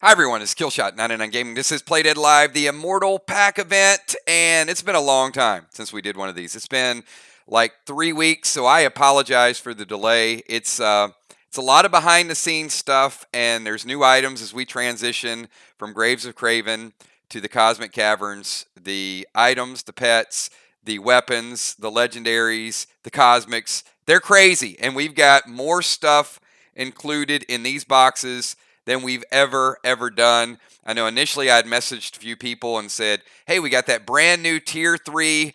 Hi everyone, it's Killshot 99 Gaming. This is Playdead Live, the Immortal pack event, and it's been a long time since we did one of these. It's been like 3 weeks, so I apologize for the delay. It's a lot of behind the scenes stuff, and there's new items as we transition from Graves of Craven to the Cosmic Caverns. The items, the pets, the weapons, the legendaries, the cosmics, they're crazy, and we've got more stuff included in these boxes than we've ever done. I know initially I had messaged a few people and said, hey, we got that brand new tier 3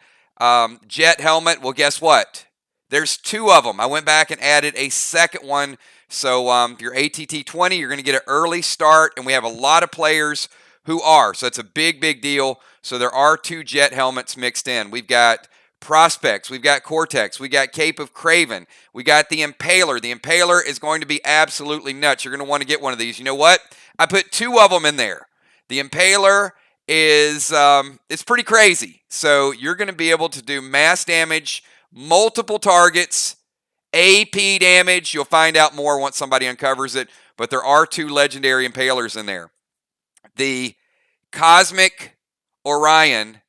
jet helmet. Well, guess what? There's 2 of them. I went back and added a second one. So if you're ATT 20, you're going to get an early start, and we have a lot of players who are. So it's a big deal. So there are 2 jet helmets mixed in. We've got Prospects, we've got Cortex, we got Cape of Craven, we got the Impaler. The Impaler is going to be absolutely nuts. You're going to want to get one of these. You know what? I put 2 of them in there. The Impaler is it's pretty crazy. So you're going to be able to do mass damage, multiple targets, AP damage. You'll find out more once somebody uncovers it, but there are 2 legendary Impalers in there. The Cosmic Orion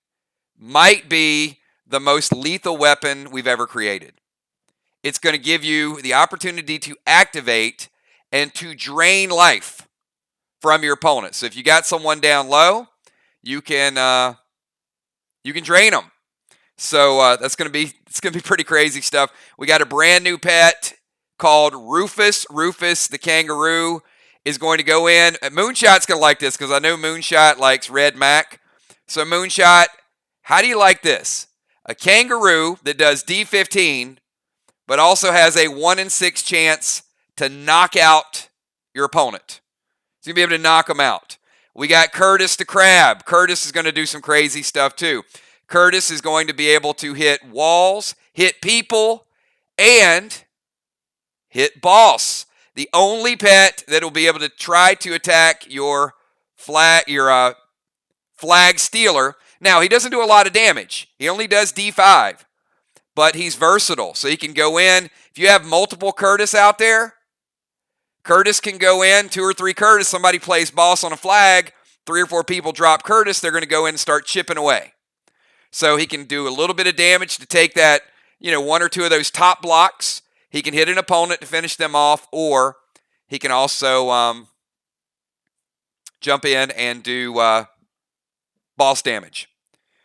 might be the most lethal weapon we've ever created. It's going to give you the opportunity to activate and to drain life from your opponent. So if you got someone down low, you can drain them. So it's going to be pretty crazy stuff. We got a brand new pet called Rufus. Rufus the kangaroo is going to go in. Moonshot's going to like this because I know Moonshot likes Red Mac. So Moonshot, how do you like this? A kangaroo that does D15, but also has a 1 in 6 chance to knock out your opponent. So you'll be able to knock them out. We got Curtis the crab. Curtis is going to do some crazy stuff too. Curtis is going to be able to hit walls, hit people, and hit boss. The only pet that will be able to try to attack your flag stealer. Now, he doesn't do a lot of damage. He only does D5, but he's versatile. So he can go in. If you have multiple Curtis out there, Curtis can go in, 2 or 3 Curtis. Somebody plays boss on a flag, 3 or 4 people drop Curtis. They're going to go in and start chipping away. So he can do a little bit of damage to take that, 1 or 2 of those top blocks. He can hit an opponent to finish them off, or he can also jump in and do boss damage.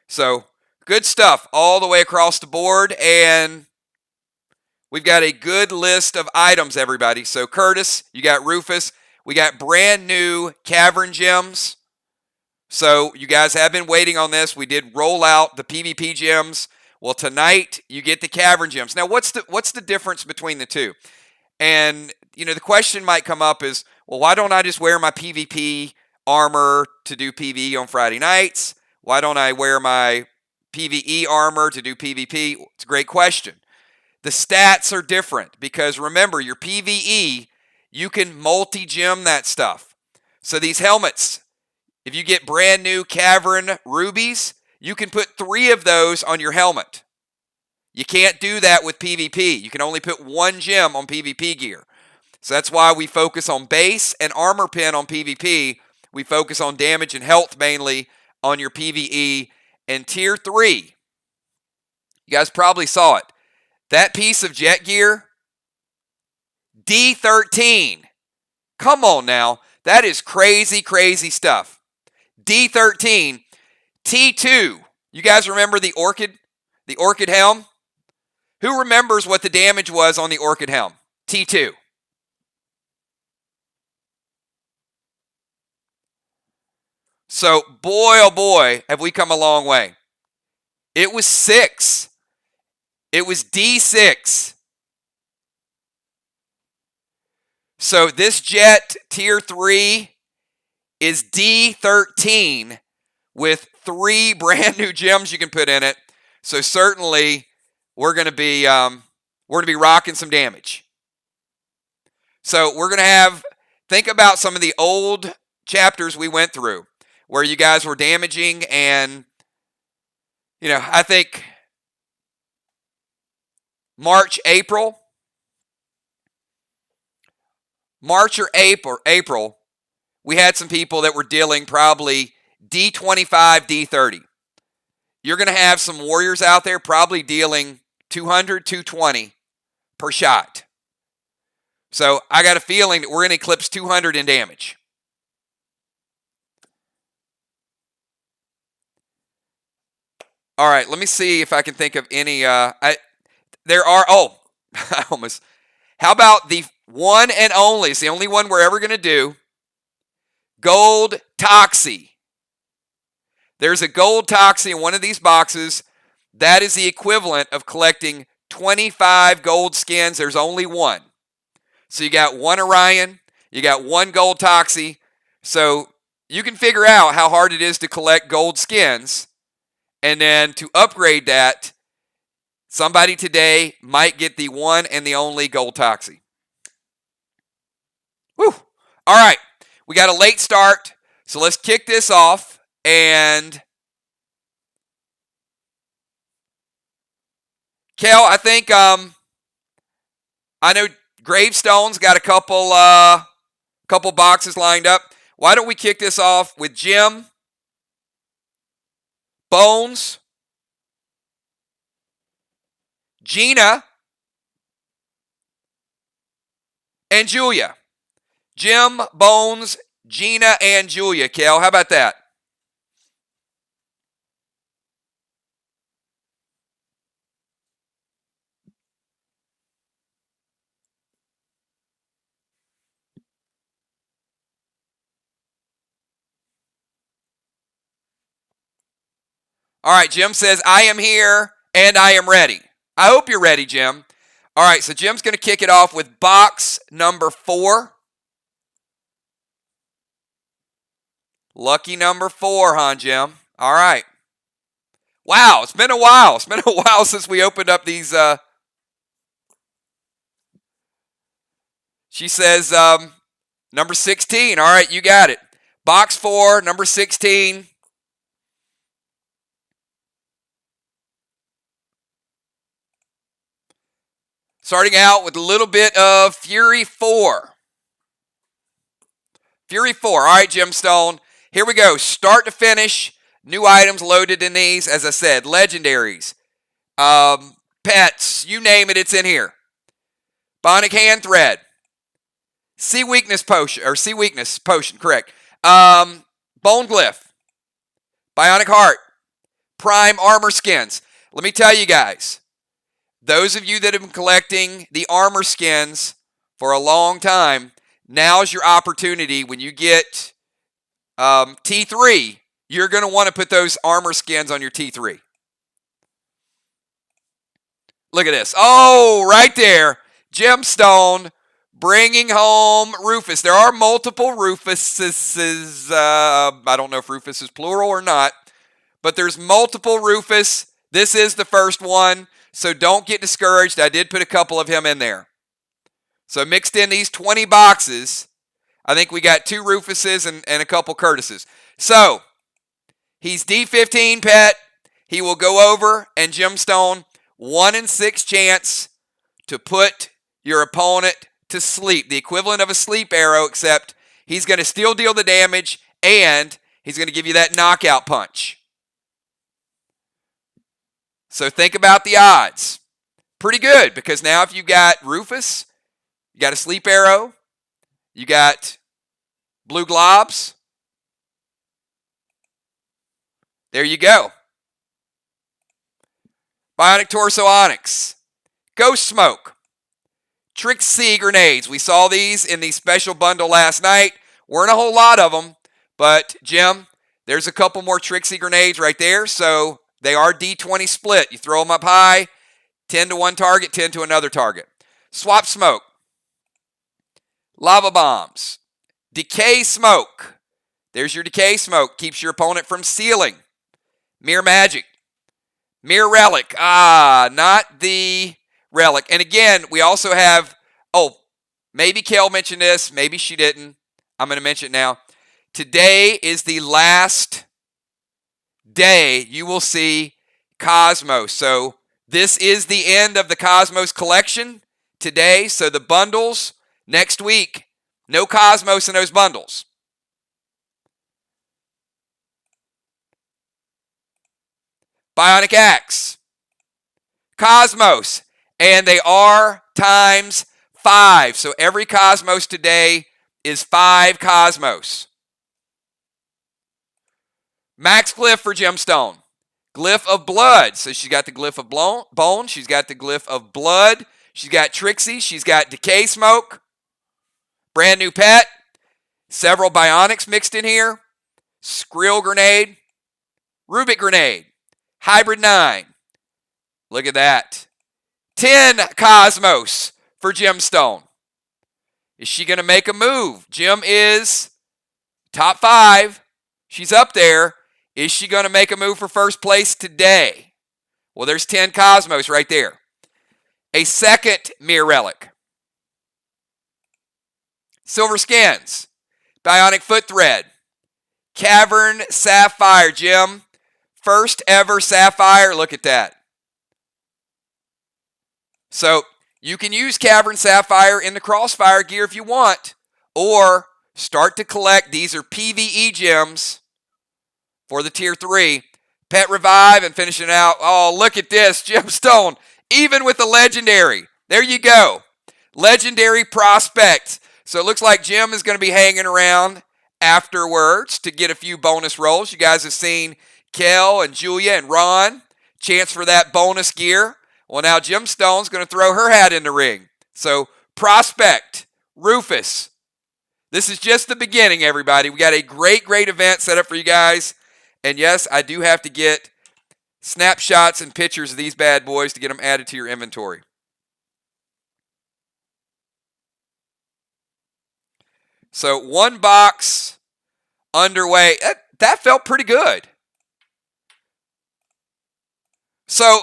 So good stuff all the way across the board, and we've got a good list of items, everybody. So Curtis, you got Rufus, we got brand new cavern gems. So you guys have been waiting on this. We did roll out the PvP gems. Well, tonight you get the cavern gems. Now, what's the difference between the 2? And the question might come up is, well, why don't I just wear my PvP armor to do PvE on Friday nights? Why don't I wear my PvE armor to do PvP? It's a great question. The stats are different because remember, your PvE, you can multi-gem that stuff. So these helmets, if you get brand new cavern rubies, you can put 3 of those on your helmet. You can't do that with PvP. You can only put 1 gem on PvP gear. So that's why we focus on base and armor pin on PvP. We focus on damage and health mainly on your PvE. And tier 3, you guys probably saw it. That piece of jet gear, D13. Come on now. That is crazy stuff. D13. T2. You guys remember the Orchid helm? Who remembers what the damage was on the Orchid helm? T2. So, boy, oh boy, have we come a long way. It was 6. It was D6. So, this jet tier 3 is D13 with 3 brand new gems you can put in it. So, certainly, we're going to be rocking some damage. So, we're going to think about some of the old chapters we went through, where you guys were damaging, and I think March or April, we had some people that were dealing probably D25, D30. You're going to have some warriors out there probably dealing 200, 220 per shot. So I got a feeling that we're going to eclipse 200 in damage. All right, let me see if I can think of any. There are, I almost. How about the one and only, it's the only one we're ever going to do, Gold Toxie. There's a Gold Toxie in one of these boxes. That is the equivalent of collecting 25 gold skins. There's only one. So you got one Orion, you got one Gold Toxie. So you can figure out how hard it is to collect gold skins. And then to upgrade that, somebody today might get the one and the only Gold Toxie. Whew. All right. We got a late start. So let's kick this off. And Kel, I think I know Gravestone's got a couple boxes lined up. Why don't we kick this off with Jim, Bones, Gina, and Julia. Jim, Bones, Gina, and Julia. Kel, how about that? All right, Jim says, I am here and I am ready. I hope you're ready, Jim. All right, so Jim's going to kick it off with box number 4. Lucky number 4, huh, Jim? All right. Wow, it's been a while. It's been a while since we opened up these. She says number 16. All right, you got it. Box 4, number 16. Starting out with a little bit of Fury 4. Fury 4. All right, Gemstone. Here we go. Start to finish. New items loaded in these. As I said, legendaries. Pets. You name it, it's in here. Bionic Hand Thread. Sea Weakness Potion, correct. Bone Glyph. Bionic Heart. Prime Armor Skins. Let me tell you guys. Those of you that have been collecting the armor skins for a long time, now's your opportunity. When you get T3, you're going to want to put those armor skins on your T3. Look at this. Oh, right there. Gemstone bringing home Rufus. There are multiple Rufuses. I don't know if Rufus is plural or not, but there's multiple Rufus. This is the first one. So don't get discouraged. I did put a couple of him in there. So mixed in these 20 boxes, I think we got 2 Rufuses and a couple Curtises. So he's D15 pet. He will go over, and Gemstone, 1 in 6 chance to put your opponent to sleep. The equivalent of a sleep arrow, except he's going to still deal the damage, and he's going to give you that knockout punch. So think about the odds. Pretty good, because now if you got Rufus, you got a sleep arrow, you got blue globs. There you go. Bionic Torso Onyx. Ghost Smoke. Trixie Grenades. We saw these in the special bundle last night. Weren't a whole lot of them, but Jim, there's a couple more Trixie Grenades right there, so they are D20 split. You throw them up high, 10 to one target, 10 to another target. Swap Smoke. Lava Bombs. Decay Smoke. There's your Decay Smoke. Keeps your opponent from sealing. Mere Magic. Mere Relic. Not the Relic. And again, we also have, maybe Kel mentioned this. Maybe she didn't. I'm going to mention it now. Today is the last day you will see Cosmos. So this is the end of the Cosmos collection today. So the bundles next week, no Cosmos in those bundles. Bionic Axe, Cosmos, and they are times 5. So every Cosmos today is 5 Cosmos. Max Glyph for Gemstone. Glyph of Blood. So she's got the Glyph of Bone. She's got the Glyph of Blood. She's got Trixie. She's got Decay Smoke. Brand new pet. Several Bionics mixed in here. Skrill Grenade. Rubik Grenade. Hybrid 9. Look at that. 10 Cosmos for Gemstone. Is she going to make a move? Gem is top 5. She's up there. Is she going to make a move for first place today? Well, there's 10 Cosmos right there. A second Mirror Relic. Silver Skins. Bionic Foot Thread. Cavern Sapphire, Gem. First ever Sapphire. Look at that. So you can use Cavern Sapphire in the Crossfire gear if you want, or start to collect. These are PvE gems for the Tier 3. Pet Revive and finishing out. Oh, look at this. Gemstone. Even with the Legendary. There you go. Legendary Prospect. So it looks like Gem is going to be hanging around afterwards to get a few bonus rolls. You guys have seen Kel and Julia and Ron. Chance for that bonus gear. Well, now Gemstone's going to throw her hat in the ring. So Prospect, Rufus. This is just the beginning, everybody. We got a great event set up for you guys. And yes, I do have to get snapshots and pictures of these bad boys to get them added to your inventory. So 1 box underway. That felt pretty good. So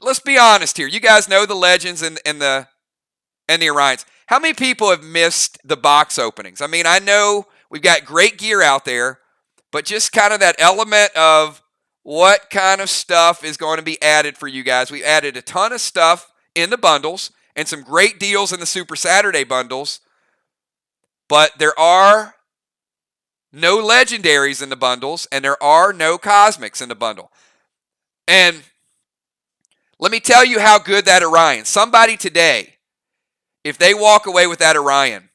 let's be honest here. You guys know the Legends and the Orions. How many people have missed the box openings? I mean, I know we've got great gear out there, but just kind of that element of what kind of stuff is going to be added for you guys. We added a ton of stuff in the bundles and some great deals in the Super Saturday bundles, but there are no legendaries in the bundles and there are no cosmics in the bundle. And let me tell you how good that Orion. Somebody today, if they walk away with that Orion,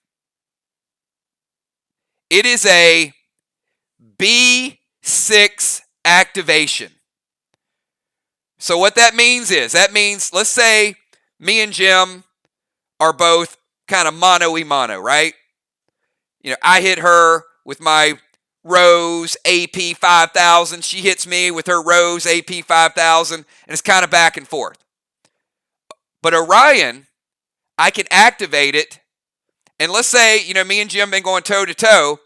it is a B6 activation. So what that means is, let's say me and Jim are both kind of mono-y-mono, right? You know, I hit her with my Rose AP 5000. She hits me with her Rose AP 5000, and it's kind of back and forth. But Orion, I can activate it, and let's say, you know, me and Jim been going toe-to-toe,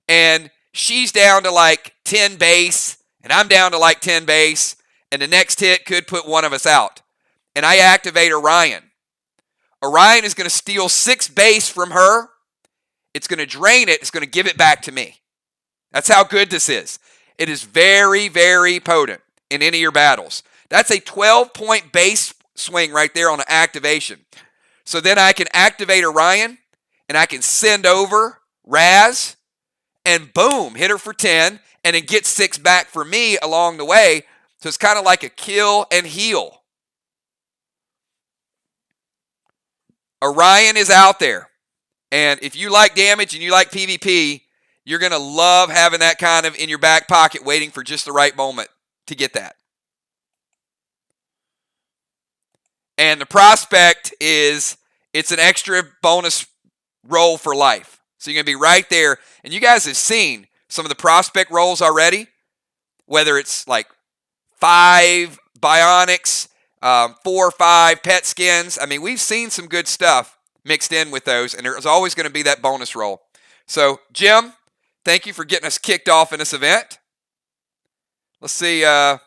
and she's down to like 10 base, and I'm down to like 10 base, and the next hit could put one of us out. And I activate Orion. Orion is going to steal 6 base from her. It's going to drain it. It's going to give it back to me. That's how good this is. It is very, very potent in any of your battles. That's a 12-point base swing right there on an activation. So then I can activate Orion, and I can send over Raz, and boom, hit her for 10, and then get 6 back for me along the way. So it's kind of like a kill and heal. Orion is out there. And if you like damage and you like PvP, you're going to love having that kind of in your back pocket waiting for just the right moment to get that. And the Prospect it's an extra bonus roll for life. So you're going to be right there. And you guys have seen some of the Prospect rolls already, whether it's like 5 Bionics, 4 or 5 pet skins. I mean, we've seen some good stuff mixed in with those, and there's always going to be that bonus roll. So, Jim, thank you for getting us kicked off in this event. Let's see. Kel,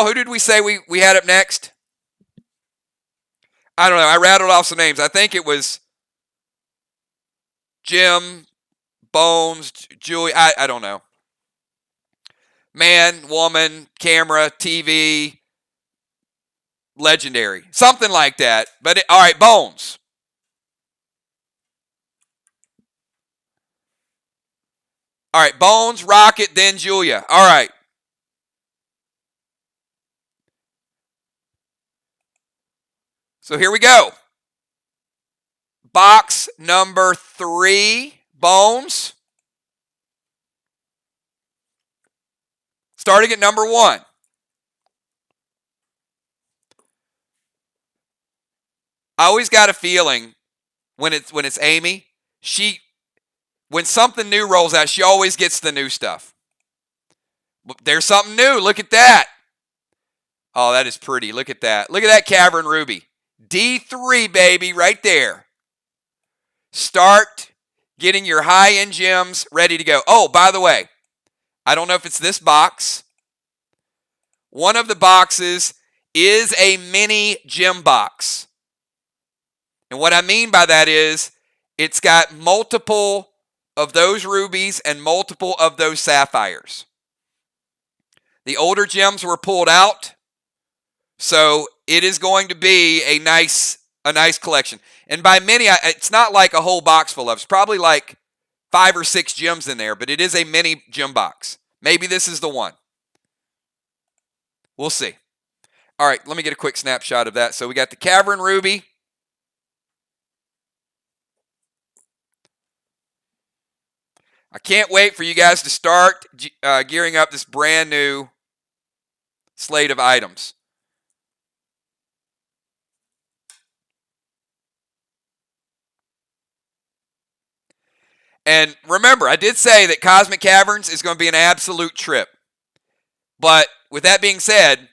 who did we say we had up next? I don't know. I rattled off some names. I think it was Jim, Bones, Julie. I don't know. Man, woman, camera, TV, legendary. Something like that. But, all right, Bones. All right, Bones, Rocket, then Julia. All right. So here we go. Box number 3, Bones. Starting at number 1. I always got a feeling when it's Amy, when something new rolls out, she always gets the new stuff. There's something new. Look at that. Oh, that is pretty. Look at that. Look at that Cavern Ruby. D3, baby, right there. Start getting your high-end gems ready to go. Oh, by the way, I don't know if it's this box. One of the boxes is a mini gem box. And what I mean by that is it's got multiple of those rubies and multiple of those sapphires. The older gems were pulled out, so it is going to be a nice collection. And by many, it's not like a whole box full of. It's probably like 5 or 6 gems in there, but it is a mini gem box. Maybe this is the one. We'll see. All right, let me get a quick snapshot of that. So we got the Cavern Ruby. I can't wait for you guys to start gearing up this brand new slate of items. And remember, I did say that Cosmic Caverns is going to be an absolute trip. But with that being said,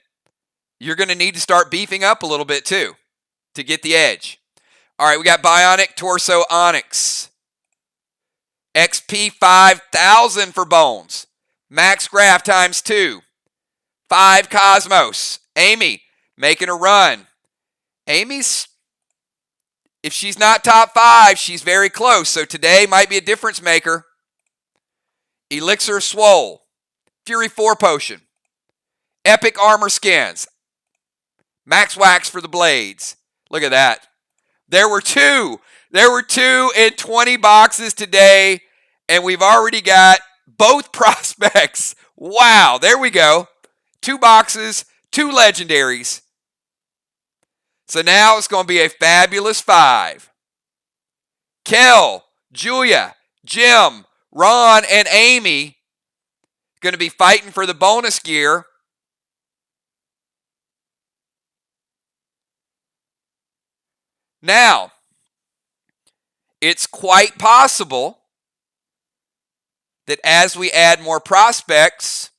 you're going to need to start beefing up a little bit too to get the edge. All right, we got Bionic Torso Onyx. XP 5,000 for Bones. Max Graph times 2. 5 Cosmos. Amy making a run. Amy's, if she's not top 5, she's very close. So today might be a difference maker. Elixir Swole. Fury 4 Potion. Epic Armor Skins. Max Wax for the blades. Look at that. There were 2 in 20 boxes today, and we've already got both prospects. Wow, there we go. 2 boxes, 2 legendaries. So now it's going to be a fabulous 5. Kel, Julia, Jim, Ron, and Amy going to be fighting for the bonus gear. Now, it's quite possible that as we add more prospects,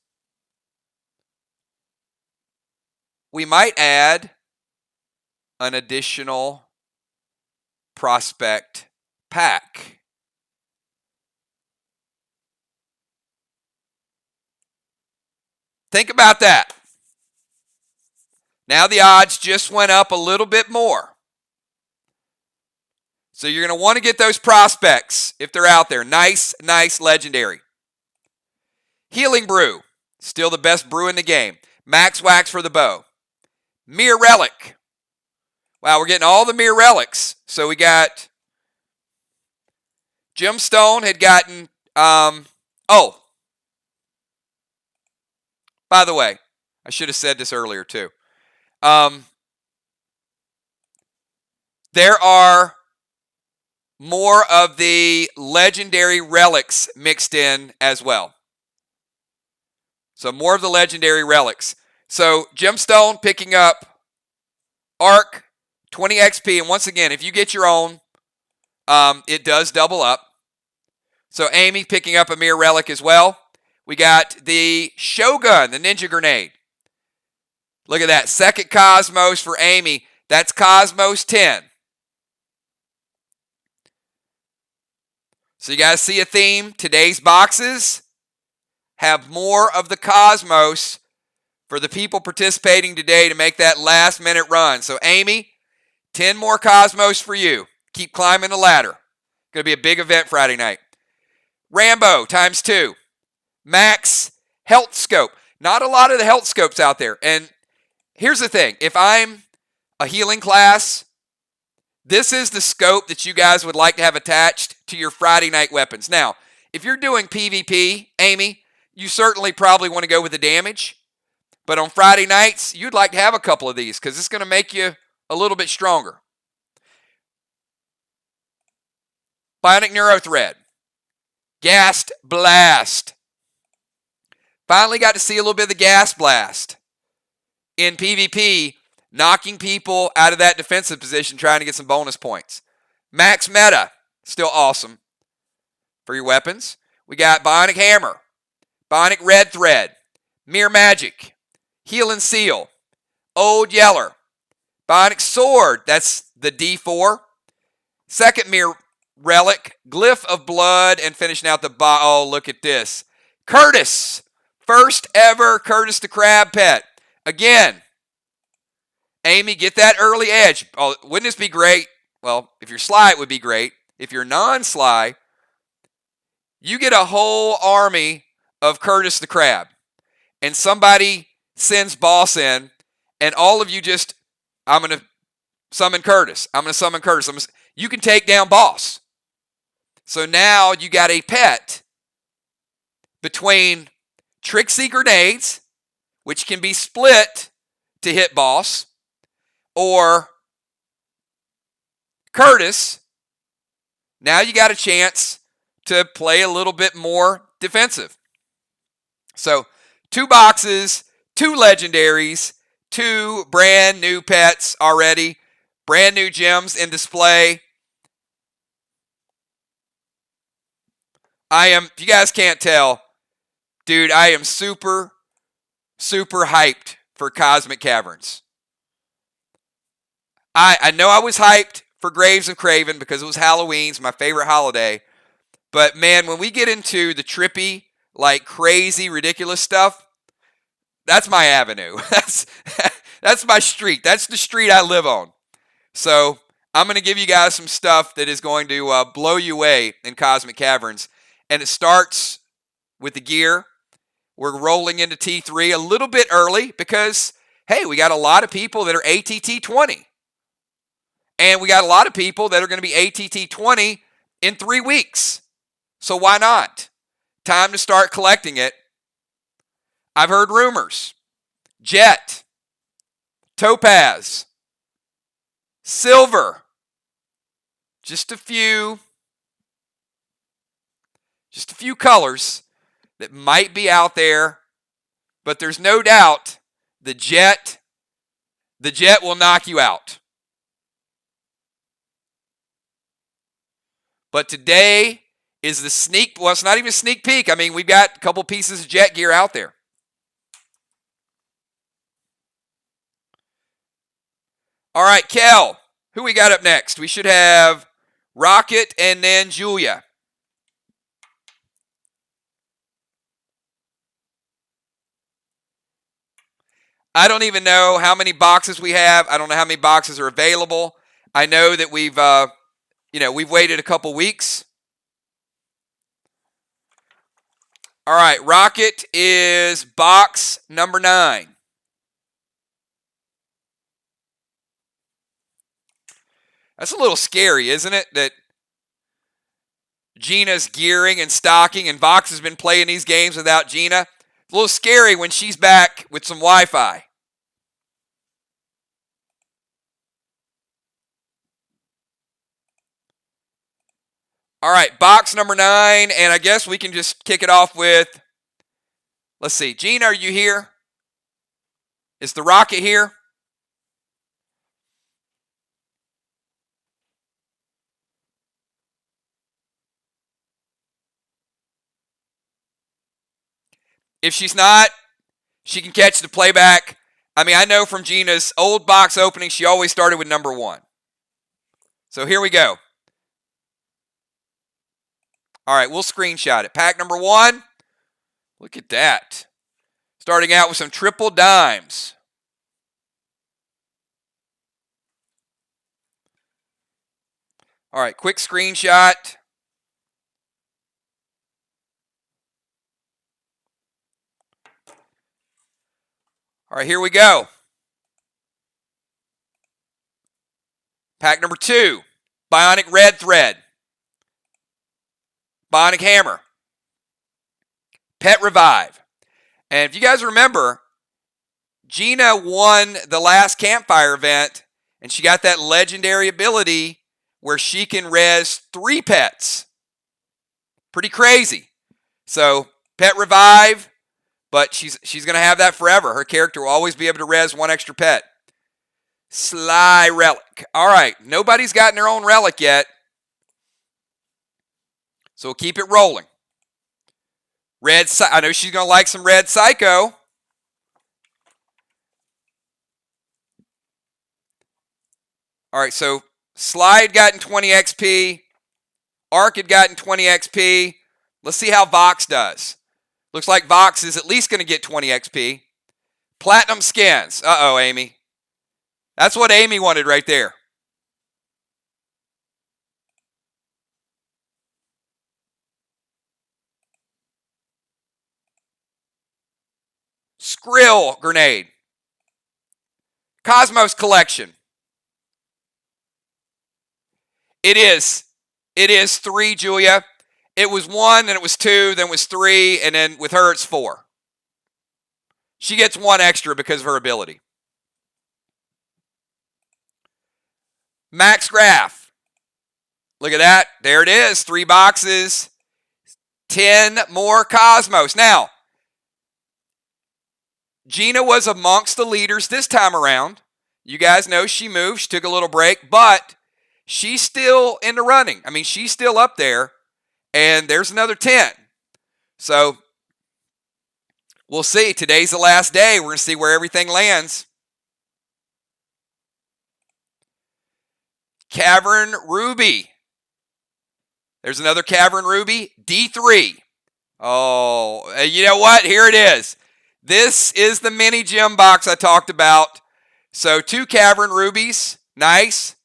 we might add an additional prospect pack. Think about that. Now the odds just went up a little bit more. So you're going to want to get those prospects if they're out there. Nice legendary. Healing Brew. Still the best brew in the game. Max Wax for the bow. Mere Relic. Wow, we're getting all the Mere Relics. So we got Gemstone had gotten, oh, by the way, I should have said this earlier too. There are more of the legendary relics mixed in as well. So more of the legendary relics. So Gemstone picking up Arc, 20 XP. And once again, if you get your own, it does double up. So Amy picking up a Mere Relic as well. We got the Shogun, the Ninja Grenade. Look at that. Second Cosmos for Amy. That's Cosmos 10. So you guys see a theme. Today's boxes have more of the Cosmos for the people participating today to make that last minute run. So Amy, 10 more Cosmos for you. Keep climbing the ladder. Going to be a big event Friday night. Rambo times 2. Max Health Scope. Not a lot of the health scopes out there. And here's the thing. If I'm a healing class, this is the scope that you guys would like to have attached to your Friday night weapons. Now, if you're doing PvP, Amy, you certainly probably want to go with the damage. But on Friday nights, you'd like to have a couple of these because it's going to make you a little bit stronger. Bionic Neuro Thread. Ghast Blast. Finally got to see a little bit of the Ghast Blast in PvP, knocking people out of that defensive position, trying to get some bonus points. Max Meta, still awesome for your weapons. We got Bionic Hammer, Bionic Red Thread, Mere Magic, Heal and Seal, Old Yeller, Bionic Sword, that's the D4. Second Mere Relic, Glyph of Blood, and finishing out the oh, look at this. Curtis, first ever Curtis the Crab pet. Again, Amy, get that early edge. Oh, wouldn't this be great? Well, if you're Sly, it would be great. If you're non-Sly, you get a whole army of Curtis the Crab. And somebody sends boss in, and all of you just, I'm going to summon Curtis. I'm going to summon Curtis. You can take down boss. So now you got a pet between Trixie Grenades, which can be split to hit boss, or Curtis. Now you got a chance to play a little bit more defensive. So 2 boxes, 2 legendaries, 2 brand new pets already, brand new gems in display. if you guys can't tell, dude, I am super, super hyped for Cosmic Caverns. I know I was hyped for Graves of Craven because it was Halloween's my favorite holiday. But man, when we get into the trippy, like crazy, ridiculous stuff, that's my avenue. That's my street. That's the street I live on. So I'm going to give you guys some stuff that is going to blow you away in Cosmic Caverns. And it starts with the gear. We're rolling into T3 a little bit early because, hey, we got a lot of people that are ATT 20. And we got a lot of people that are going to be ATT 20 in 3 weeks. So why not? Time to start collecting it. I've heard rumors. Jet, Topaz, Silver, just a few colors that might be out there, but there's no doubt the jet will knock you out. But today is the sneak, well, it's not even a sneak peek. I mean, we've got a couple pieces of jet gear out there. All right, Kel, who we got up next? We should have Rocket and then Julia. I don't even know how many boxes we have. I don't know how many boxes are available. I know that we've waited a couple weeks. All right, Rocket is box number 9. That's a little scary, isn't it? That Gina's gearing and stocking, and Vox has been playing these games without Gina. It's a little scary when she's back with some Wi-Fi. All right, box number 9, and I guess we can just kick it off with, let's see, Gina, are you here? Is the Rocket here? If she's not, she can catch the playback. I mean, I know from Gina's old box opening, she always started with number 1. So here we go. All right, we'll screenshot it. Pack number 1. Look at that. Starting out with some triple dimes. All right, quick screenshot. All right, here we go. Pack number 2, Bionic Red Thread, Bionic Hammer, Pet Revive. And if you guys remember, Gina won the last campfire event, And she got that legendary ability where she can res 3 pets. Pretty crazy. So, pet revive, but she's going to have that forever. Her character will always be able to res 1 extra pet. Sly Relic. All right, nobody's gotten their own relic yet. So we'll keep it rolling. I know she's going to like some Red Psycho. All right, so Sly had gotten 20 XP. Ark had gotten 20 XP. Let's see how Vox does. Looks like Vox is at least going to get 20 XP. Platinum skins. Uh-oh, Amy. That's what Amy wanted right there. Skrill grenade. Cosmos collection. It is 3, Julia. It was 1, then it was 2, then it was 3, and then with her it's 4. She gets 1 extra because of her ability. Max Graph. Look at that. There it is. 3 boxes. 10 more Cosmos. Now, Gina was amongst the leaders this time around. You guys know she moved. She took a little break, but she's still in the running. I mean, she's still up there, and there's another 10. So, we'll see. Today's the last day. We're going to see where everything lands. Cavern Ruby. There's another Cavern Ruby. D3. Oh, you know what? Here it is. This is the mini gem box I talked about. So 2 Cavern Rubies. Nice.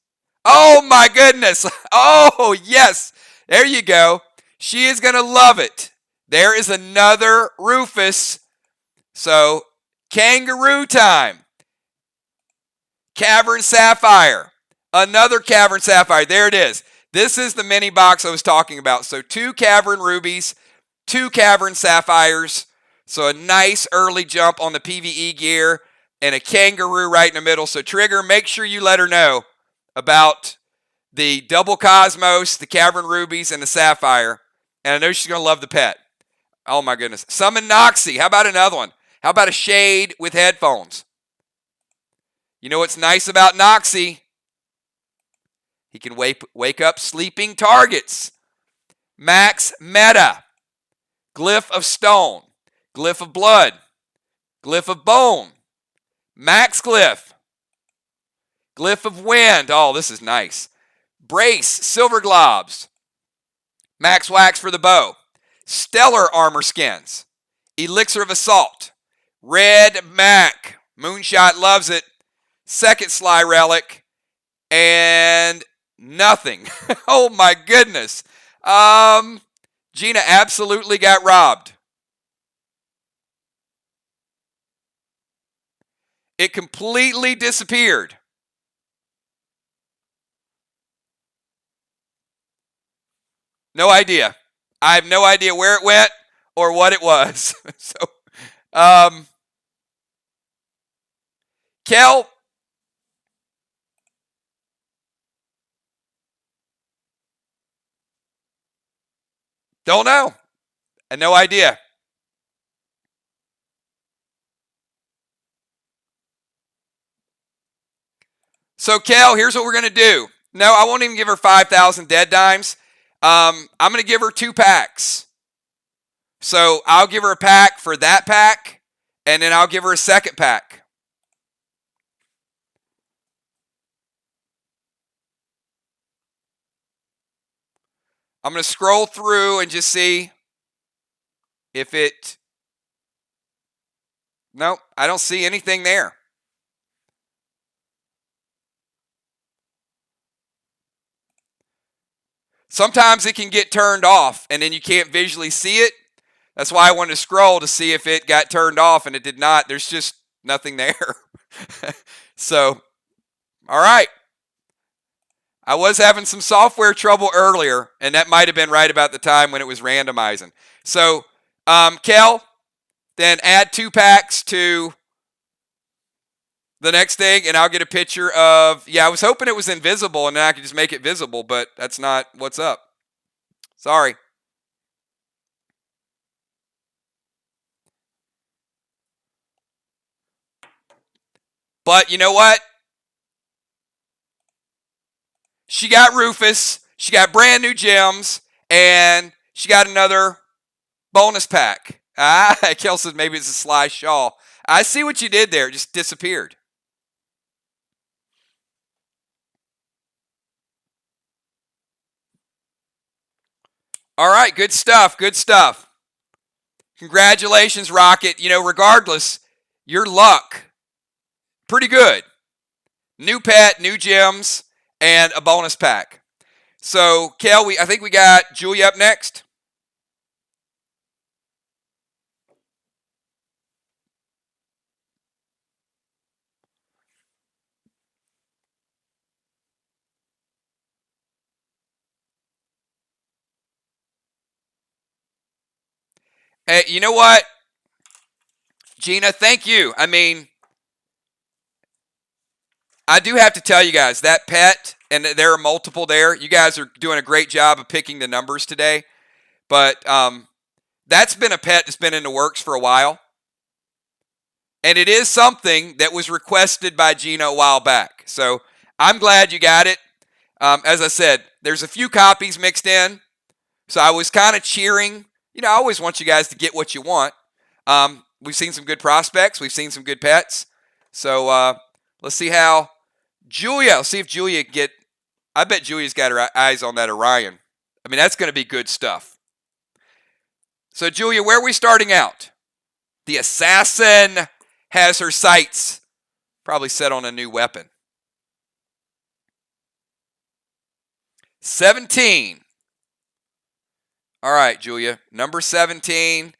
Oh my goodness. Oh, yes. There you go. She is going to love it. There is another Rufus. So, Kangaroo time. Cavern Sapphire. Another Cavern Sapphire. There it is. This is the mini box I was talking about. So 2 Cavern Rubies, 2 Cavern Sapphires. So a nice early jump on the PvE gear and a Kangaroo right in the middle. So Trigger, make sure you let her know about the double Cosmos, the Cavern Rubies, and the Sapphire. And I know she's going to love the pet. Oh my goodness. Summon Noxie. How about another one? How about a Shade with headphones? You know what's nice about Noxie? He can wake up sleeping targets. Max Meta. Glyph of Stone. Glyph of Blood. Glyph of Bone. Max Glyph. Glyph of Wind. Oh, this is nice. Brace. Silver Globs. Max Wax for the bow. Stellar Armor Skins. Elixir of Assault. Red Mac. Moonshot loves it. Second Sly Relic. And nothing. Oh my goodness. Gina absolutely got robbed. It completely disappeared. No idea. I have no idea where it went or what it was. So, Kel, don't know. And no idea. So, Kel, here's what we're going to do. No, I won't even give her 5,000 dead dimes. I'm going to give her 2 packs. So, I'll give her a pack for that pack, and then I'll give her a second pack. I'm going to scroll through and just see if it... Nope, I don't see anything there. Sometimes it can get turned off, and then you can't visually see it. That's why I wanted to scroll to see if it got turned off, and it did not. There's just nothing there. So, all right. I was having some software trouble earlier, and that might have been right about the time when it was randomizing. So, Kel, then add 2 packs to the next thing, and I'll get a picture of, yeah, I was hoping it was invisible and then I could just make it visible, but that's not what's up. Sorry. But you know what? She got Rufus, she got brand new gems, and she got another bonus pack. Kel says maybe it's a Sly Shaw. I see what you did there. It just disappeared. All right, good stuff. Good stuff. Congratulations, Rocket. You know, regardless, your luck, pretty good. New pet, new gems, and a bonus pack. So, Kel, I think we got Julia up next. Hey, you know what? Gina, thank you. I mean, I do have to tell you guys, that pet, and there are multiple there, you guys are doing a great job of picking the numbers today. But that's been a pet that's been in the works for a while. And it is something that was requested by Gina a while back. So I'm glad you got it. As I said, there's a few copies mixed in. So I was kind of cheering. You know, I always want you guys to get what you want. We've seen some good prospects. We've seen some good pets. So let's see how Julia, let's see if Julia I bet Julia's got her eyes on that Orion. I mean, that's going to be good stuff. So Julia, where are we starting out? The assassin has her sights probably set on a new weapon. 17. All right, Julia. Number 17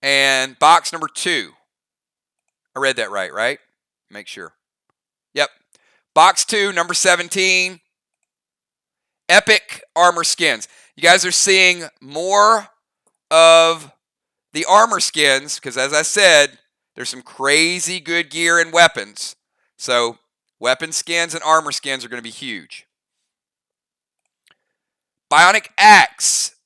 and box number 2. I read that right? Make sure. Yep. Box 2, number 17. Epic armor skins. You guys are seeing more of the armor skins because, as I said, there's some crazy good gear and weapons. So weapon skins and armor skins are going to be huge. Bionic Axe.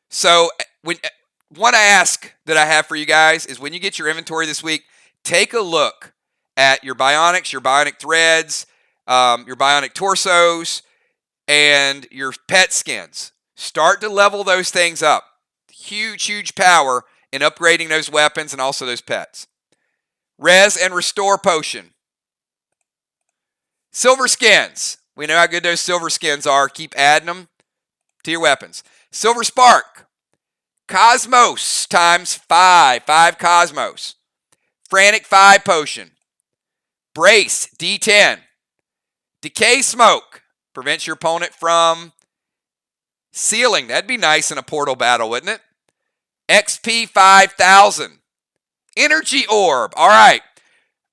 So one ask that I have for you guys is when you get your inventory this week, take a look at your bionics, your bionic threads, your bionic torsos, and your pet skins. Start to level those things up. Huge power in upgrading those weapons and also those pets. Res and Restore Potion. Silver skins. We know how good those silver skins are. Keep adding them to your weapons. Silver Spark. Cosmos times 5. 5 Cosmos. Frantic 5 Potion. Brace D10. Decay Smoke. Prevents your opponent from sealing. That'd be nice in a portal battle, wouldn't it? XP 5000. Energy Orb. All right.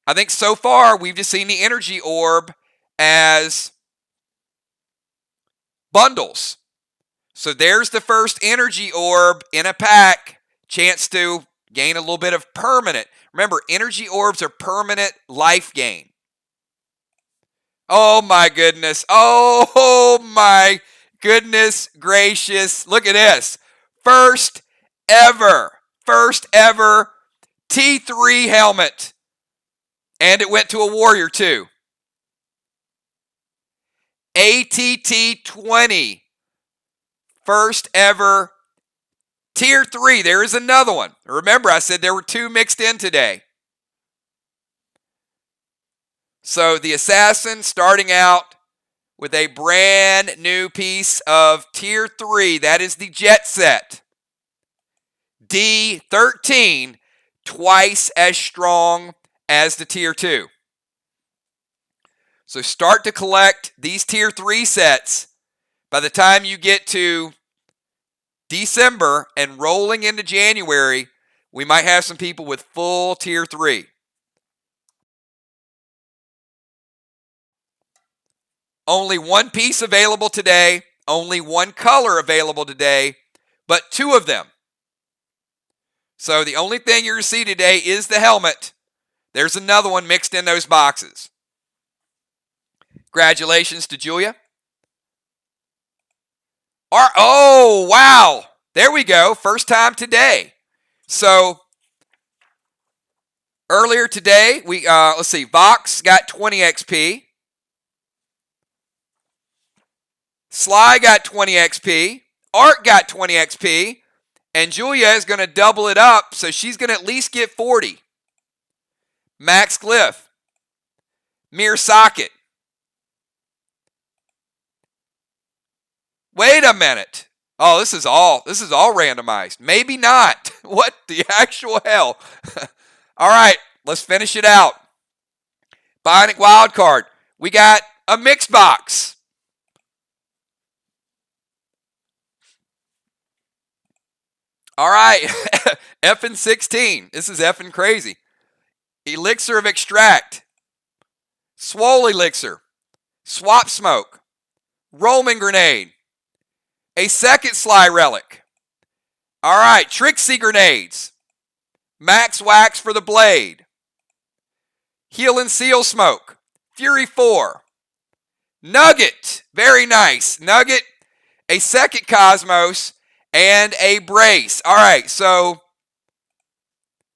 I think so far we've just seen the Energy Orb as bundles. So there's the first Energy Orb in a pack. Chance to gain a little bit of permanent. Remember, Energy Orbs are permanent life gain. Oh my goodness. Oh my goodness gracious. Look at this. First ever T3 helmet. And it went to a warrior too. ATT 20. First ever Tier 3. There is another one. Remember, I said there were 2 mixed in today. So the Assassin starting out with a brand new piece of Tier 3. That is the Jet Set. D13, twice as strong as the Tier 2. So start to collect these Tier 3 sets. By the time you get to December and rolling into January, we might have some people with full Tier 3. Only one piece available today, only one color available today, but 2 of them. So the only thing you're going to see today is the helmet. There's another one mixed in those boxes. Congratulations to Julia. Oh, wow. There we go. First time today. So earlier today, let's see, Vox got 20 XP. Sly got 20 XP. Art got 20 XP. And Julia is going to double it up, so she's going to at least get 40. Max Glyph. Mere Socket. Wait a minute. Oh, this is all randomized. Maybe not. What the actual hell? All right, let's finish it out. Bionic Wild Card. We got a mixed box. All right, effing 16. This is effing crazy. Elixir of Extract. Swole Elixir. Swap Smoke. Roman Grenade. A second Sly Relic. All right, Trixie Grenades. Max Wax for the Blade. Heal and Seal Smoke. Fury 4. Nugget. Very nice. Nugget. A second Cosmos. And a Brace. All right, so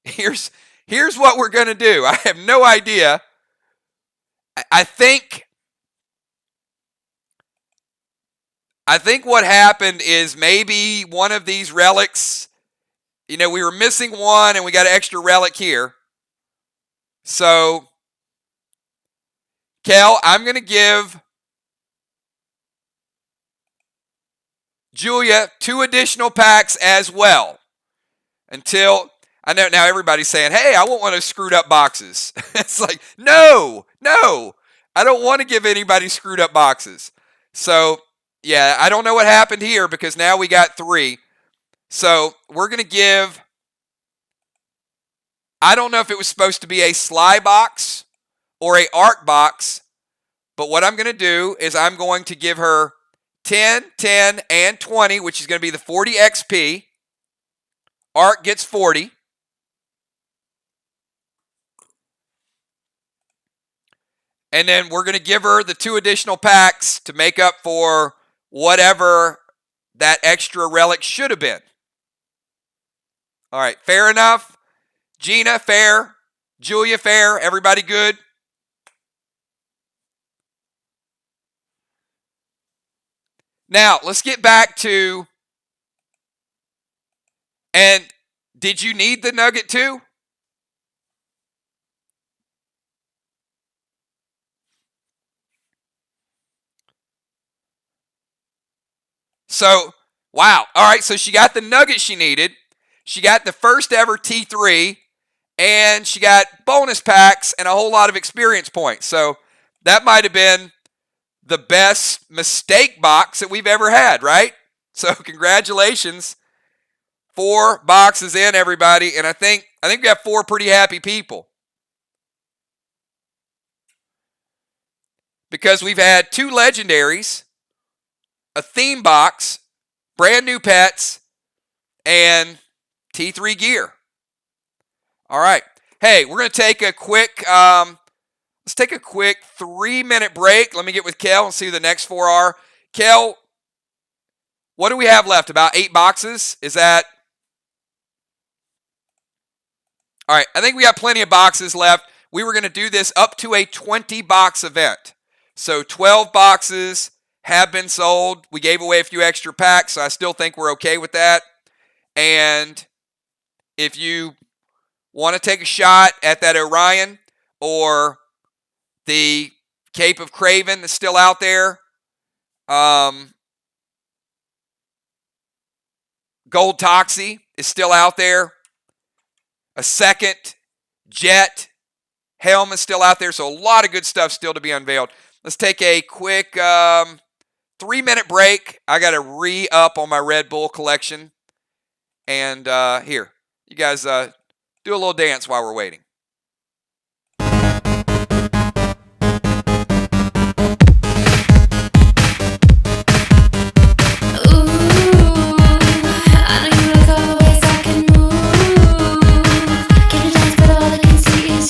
here's what we're going to do. I have no idea. I think what happened is maybe one of these relics, we were missing one and we got an extra relic here. So, Kel, I'm going to give Julia 2 additional packs as well. Until, I know now everybody's saying, hey, I want one of those screwed up boxes. It's like, no, I don't want to give anybody screwed up boxes. So, yeah, I don't know what happened here because now we got 3. So, we're going to give, I don't know if it was supposed to be a Sly box or a Arc box, but what I'm going to do is I'm going to give her 10, 10, and 20, which is going to be the 40 XP. Arc gets 40. And then we're going to give her the 2 additional packs to make up for whatever that extra relic should have been. All right, fair enough. Gina, fair. Julia, fair. Everybody good? Now, let's get back to, and did you need the nugget too? So, wow. All right, so she got the nugget she needed. She got the first ever T3, and she got bonus packs and a whole lot of experience points. So, that might have been the best mistake box that we've ever had, right? So congratulations. 4 boxes in, everybody. And I think we have 4 pretty happy people. Because we've had 2 legendaries, a theme box, brand new pets, and T3 gear. All right. Hey, we're going to take a quick let's take a quick 3-minute break. Let me get with Kel and see who the next 4 are. Kel, what do we have left? About 8 boxes? Is that? All right, I think we got plenty of boxes left. We were going to do this up to a 20-box event. So 12 boxes have been sold. We gave away a few extra packs, so I still think we're okay with that. And if you want to take a shot at that Orion or the Cape of Craven is still out there. Gold Toxie is still out there. A second Jet Helm is still out there. So a lot of good stuff still to be unveiled. Let's take a quick 3-minute break. I got to re-up on my Red Bull collection. And here, you guys do a little dance while we're waiting.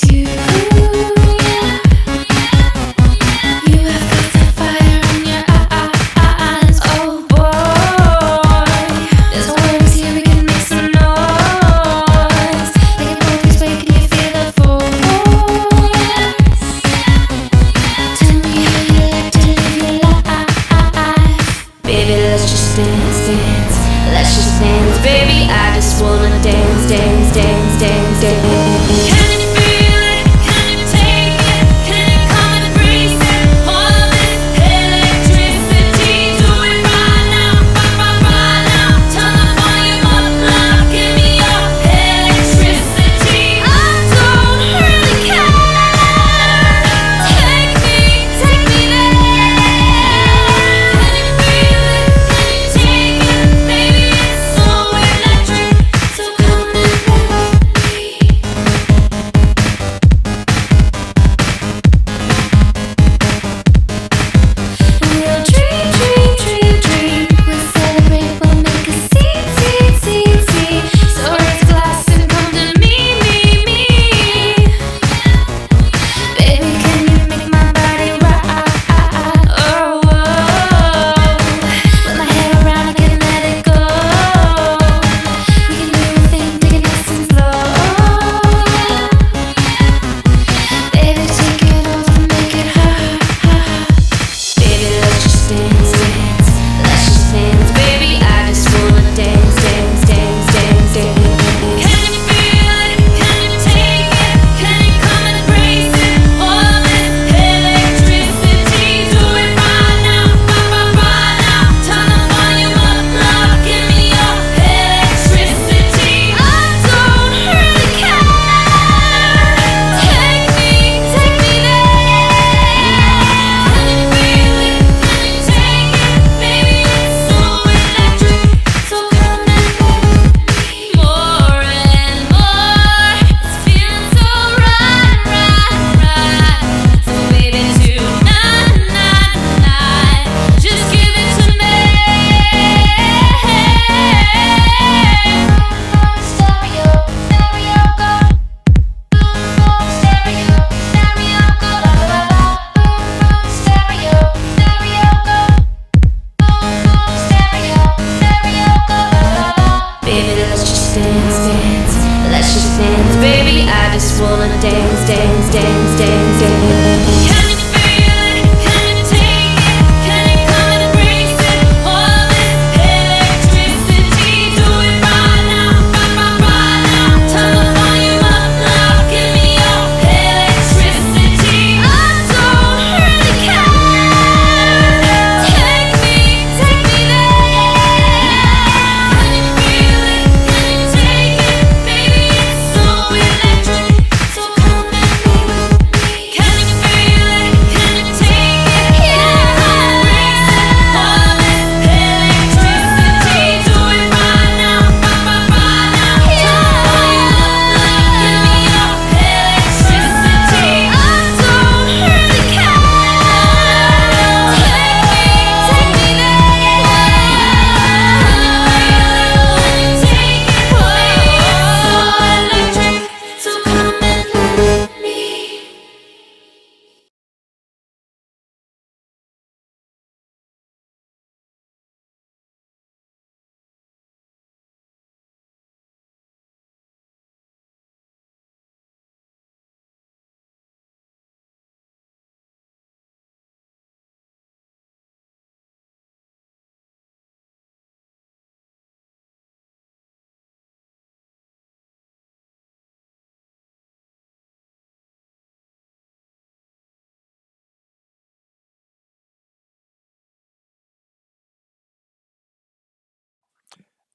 You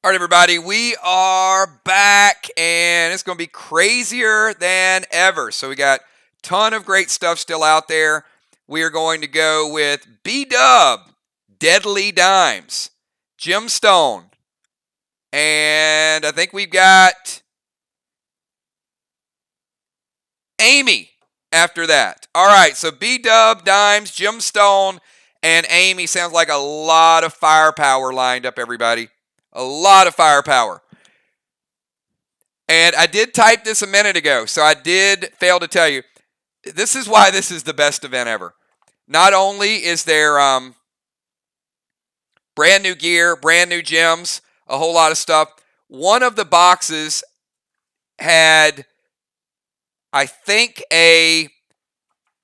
All right, everybody, we are back, and it's going to be crazier than ever. So we got a ton of great stuff still out there. We are going to go with B-Dub, Deadly Dimes, Gemstone, and I think we've got Amy after that. All right, so B-Dub, Dimes, Gemstone, and Amy sounds like a lot of firepower lined up, everybody. A lot of firepower. And I did type this a minute ago, so I did fail to tell you. This is why this is the best event ever. Not only is there brand new gear, brand new gems, a whole lot of stuff. One of the boxes had, I think,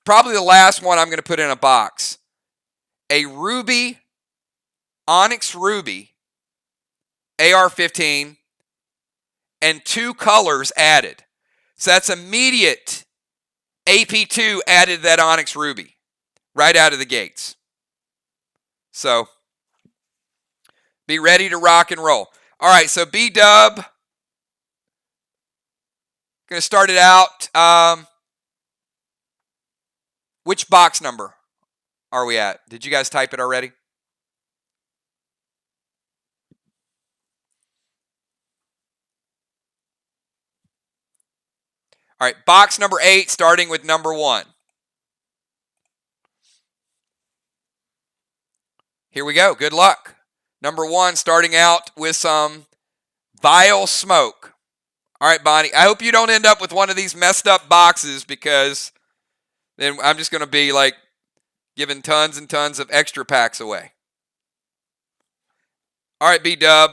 probably the last one I'm going to put in a box, a Ruby, Onyx Ruby, AR-15, and 2 colors added. So that's immediate AP2 added to that Onyx Ruby right out of the gates. So be ready to rock and roll. All right, so B-Dub, going to start it out. Which box number are we at? Did you guys type it already? All right, box number 8, starting with number 1. Here we go. Good luck. Number 1, starting out with some Vile Smoke. All right, Bonnie, I hope you don't end up with one of these messed up boxes, because then I'm just going to be like giving tons and tons of extra packs away. All right, B-Dub.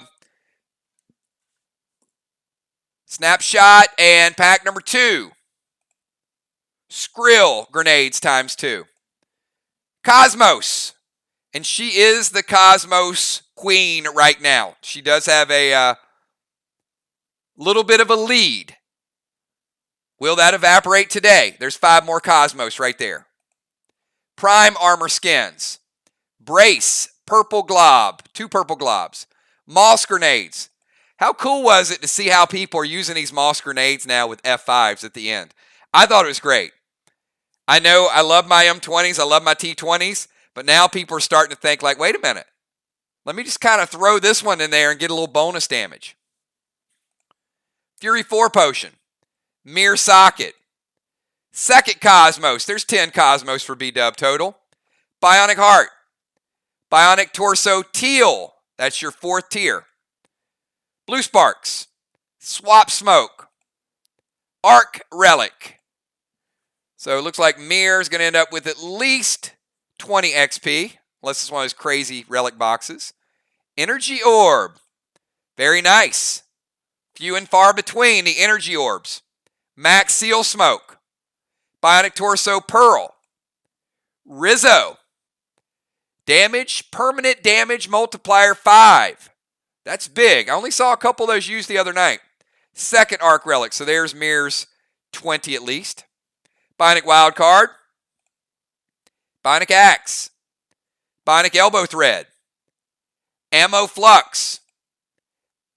Snapshot and pack number 2. Skrill grenades ×2. Cosmos. And she is the Cosmos queen right now. She does have a little bit of a lead. Will that evaporate today? There's 5 more Cosmos right there. Prime armor skins. Brace, purple glob, 2 purple globs. Moss grenades. How cool was it to see how people are using these moss grenades now with F5s at the end? I thought it was great. I know I love my M20s, I love my T20s, but now people are starting to think like, wait a minute. Let me just kind of throw this one in there and get a little bonus damage. Fury 4 potion. Mirror socket. Second Cosmos. There's 10 Cosmos for B-Dub total. Bionic heart. Bionic torso teal. That's your 4th tier. Blue sparks. Swap smoke. Arc relic. So it looks like Mirror is going to end up with at least 20 XP, unless it's one of those crazy relic boxes. Energy orb. Very nice. Few and far between the energy orbs. Max seal smoke. Bionic torso pearl. Rizzo. Damage, permanent damage multiplier 5. That's big. I only saw a couple of those used the other night. Second arc relic. So there's Mirror's 20 at least. Bionic wild card. Bionic axe. Bionic elbow thread. Ammo flux.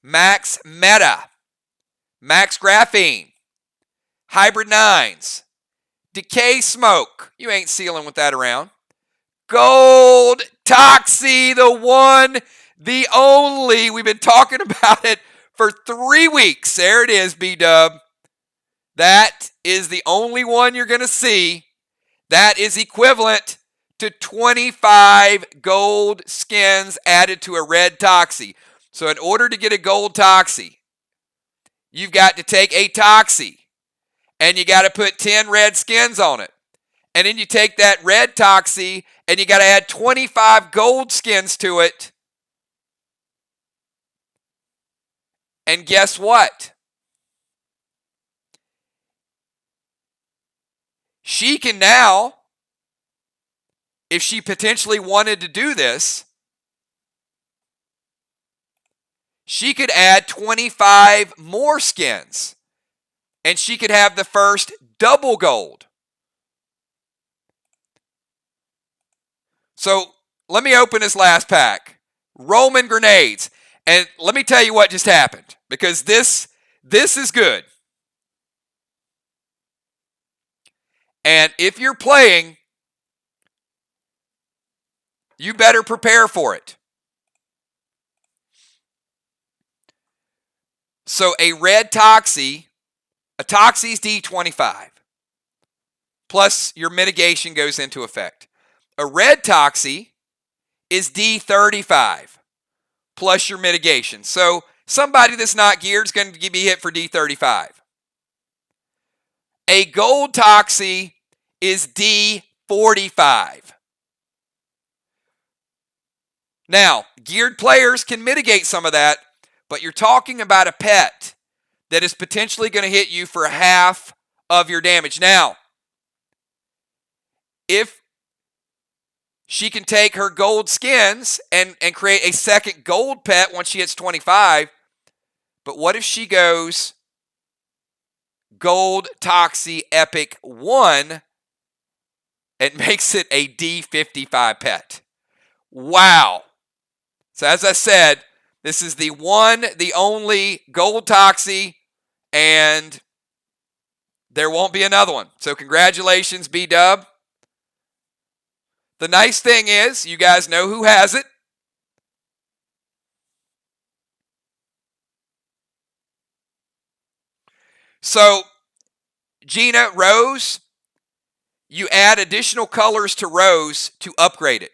Max meta. Max graphene. Hybrid 9s. Decay smoke. You ain't sealing with that around. Gold Toxie, the one, the only. We've been talking about it for 3 weeks. There it is, B-Dub. That is the only one you're going to see. That is equivalent to 25 gold skins added to a red Toxie. So in order to get a gold Toxie, you've got to take a Toxie and you got to put 10 red skins on it. And then you take that red Toxie and you got to add 25 gold skins to it. And guess what? She can now, if she potentially wanted to do this, she could add 25 more skins. And she could have the first double gold. So let me open this last pack. Roman grenades. And let me tell you what just happened, because this is good. And if you're playing, you better prepare for it. So a red Toxie, a Toxie's D25. Plus your mitigation goes into effect. A red Toxie is D35 plus your mitigation. So somebody that's not geared is going to be hit for D35. A gold Toxie is D45. Now, geared players can mitigate some of that, but you're talking about a pet that is potentially going to hit you for half of your damage. Now, if she can take her gold skins and create a second gold pet once she hits 25, but what if she goes gold Toxie Epic 1 and makes it a D55 pet? Wow. So as I said, this is the one, the only gold Toxie, and there won't be another one. So congratulations, B-Dub. The nice thing is, you guys know who has it. So, Gina, Rose, you add additional colors to Rose to upgrade it.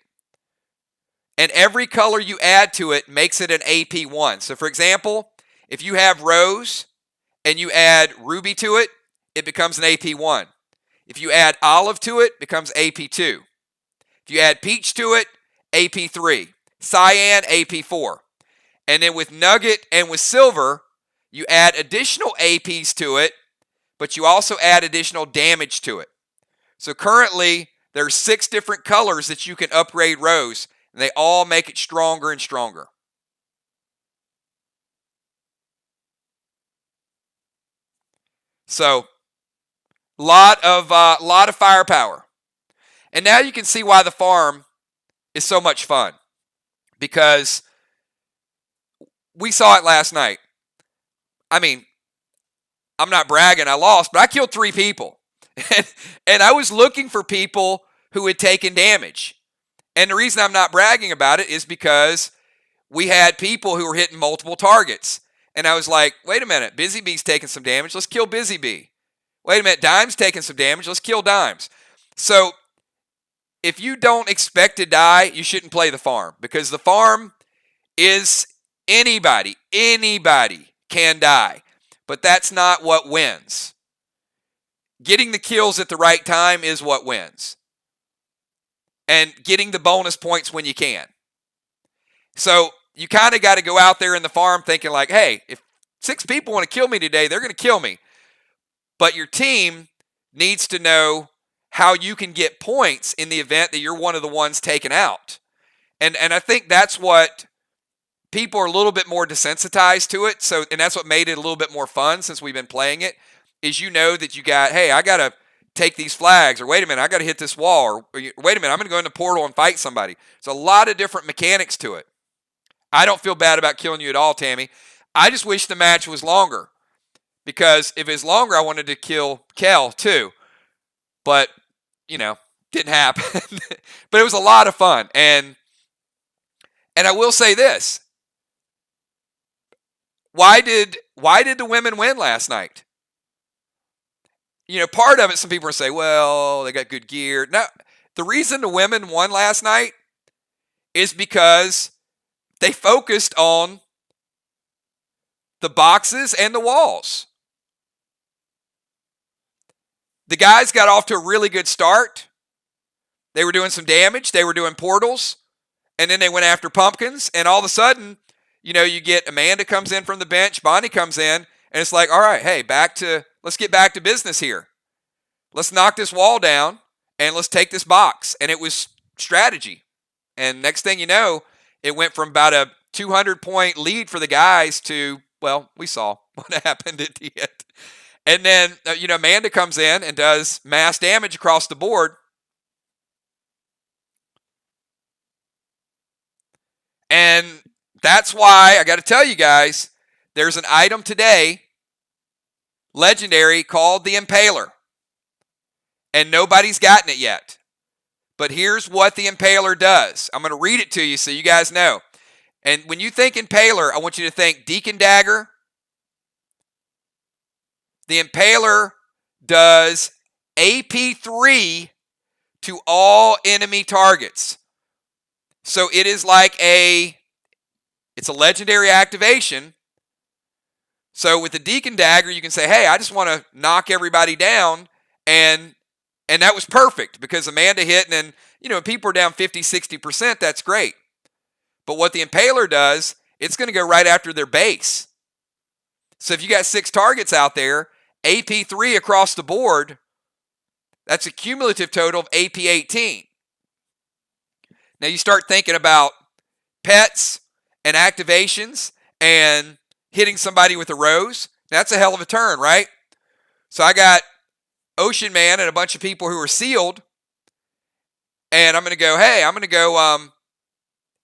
And every color you add to it makes it an AP1. So, for example, if you have Rose and you add Ruby to it, it becomes an AP1. If you add Olive to it, it becomes AP2. If you add Peach to it, AP3. Cyan, AP4. And then with Nugget and with Silver, you add additional APs to it, but you also add additional damage to it. So currently, there's 6 different colors that you can upgrade Rose, and they all make it stronger and stronger. So, lot of firepower. And now you can see why the farm is so much fun. Because we saw it last night. I mean, I'm not bragging, I lost, but I killed 3 people. And I was looking for people who had taken damage. And the reason I'm not bragging about it is because we had people who were hitting multiple targets. And I was like, wait a minute, Busy Bee's taking some damage, let's kill Busy Bee. Wait a minute, Dime's taking some damage, let's kill Dimes. So, if you don't expect to die, you shouldn't play the farm. Because the farm is anybody can die. But that's not what wins. Getting the kills at the right time is what wins. And getting the bonus points when you can. So you kind of got to go out there in the farm thinking like, hey, if 6 people want to kill me today, they're going to kill me. But your team needs to know how you can get points in the event that you're one of the ones taken out. And I think that's what people are a little bit more desensitized to it. So, and that's what made it a little bit more fun since we've been playing it, is you know that you got, hey, I got to take these flags, or wait a minute, I got to hit this wall, or wait a minute, I'm going to go in the portal and fight somebody. There's a lot of different mechanics to it. I don't feel bad about killing you at all, Tammy. I just wish the match was longer, because if it's longer, I wanted to kill Kel too. But, you know, didn't happen. But it was a lot of fun. And I will say this. Why did the women win last night? You know, part of it, some people are saying, well, they got good gear. No, the reason the women won last night is because they focused on the boxes and the walls. The guys got off to a really good start. They were doing some damage. They were doing portals. And then they went after pumpkins. And all of a sudden, you know, you get Amanda comes in from the bench. Bonnie comes in. And it's like, all right, hey, let's get back to business here. Let's knock this wall down. And let's take this box. And it was strategy. And next thing you know, it went from about a 200-point lead for the guys to, well, we saw what happened at the end. And then, you know, Amanda comes in and does mass damage across the board. And that's why I got to tell you guys, there's an item today, legendary, called the Impaler. And nobody's gotten it yet. But here's what the Impaler does. I'm going to read it to you so you guys know. And when you think Impaler, I want you to think Deacon Dagger. The Impaler does AP3 to all enemy targets. So it is like it's a legendary activation. So with the Deacon Dagger, you can say, hey, I just want to knock everybody down. And that was perfect because Amanda hit, and then, people are down 50, 60%. That's great. But what the Impaler does, it's going to go right after their base. So if you got 6 targets out there, AP3 across the board, that's a cumulative total of AP18. Now you start thinking about pets and activations and hitting somebody with a rose. That's a hell of a turn, right? So I got Ocean Man and a bunch of people who are sealed. And I'm going to go, hey, I'm going to go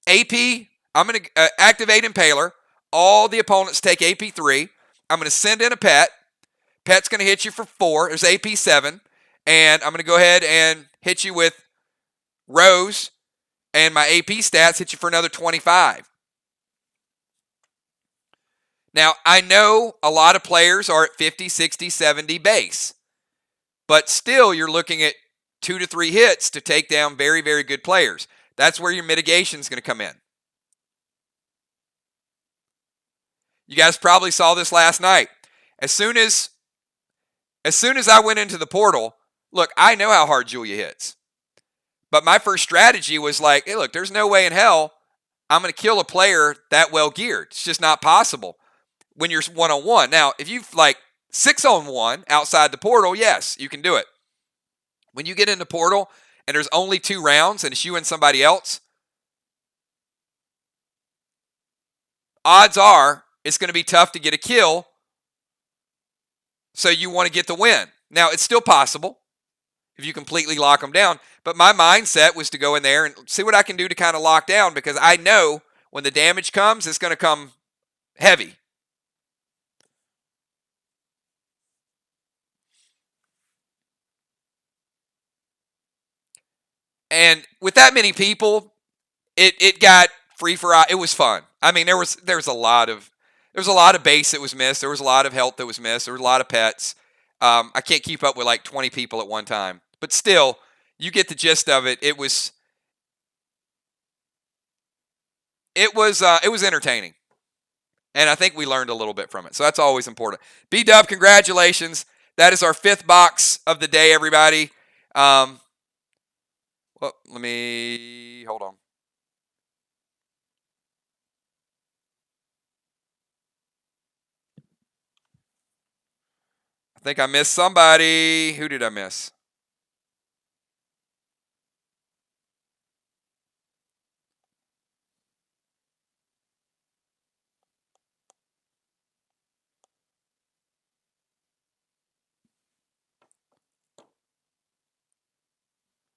AP. I'm going to activate Impaler. All the opponents take AP3. I'm going to send in a pet. Pet's going to hit you for 4. There's AP7. And I'm going to go ahead and hit you with Rose. And my AP stats hit you for another 25. Now, I know a lot of players are at 50, 60, 70 base. But still, you're looking at 2 to 3 hits to take down very, very good players. That's where your mitigation is going to come in. You guys probably saw this last night. As soon as I went into the portal, look, I know how hard Julia hits. But my first strategy was like, hey, look, there's no way in hell I'm going to kill a player that well geared. It's just not possible when you're one-on-one. Now, if you've 6-on-1 outside the portal, yes, you can do it. When you get in the portal and there's only 2 rounds and it's you and somebody else, odds are it's going to be tough to get a kill. So you want to get the win. Now, it's still possible if you completely lock them down. But my mindset was to go in there and see what I can do to kind of lock down, because I know when the damage comes, it's going to come heavy. And with that many people, it got free for all. It was fun. I mean, there was a lot of base that was missed. There was a lot of health that was missed. There was a lot of pets. I can't keep up with 20 people at one time, but still, you get the gist of it. It was entertaining, and I think we learned a little bit from it. So that's always important. B-Dub, congratulations. That is our 5th box of the day, everybody. Well, let me hold on. I think I missed somebody. Who did I miss?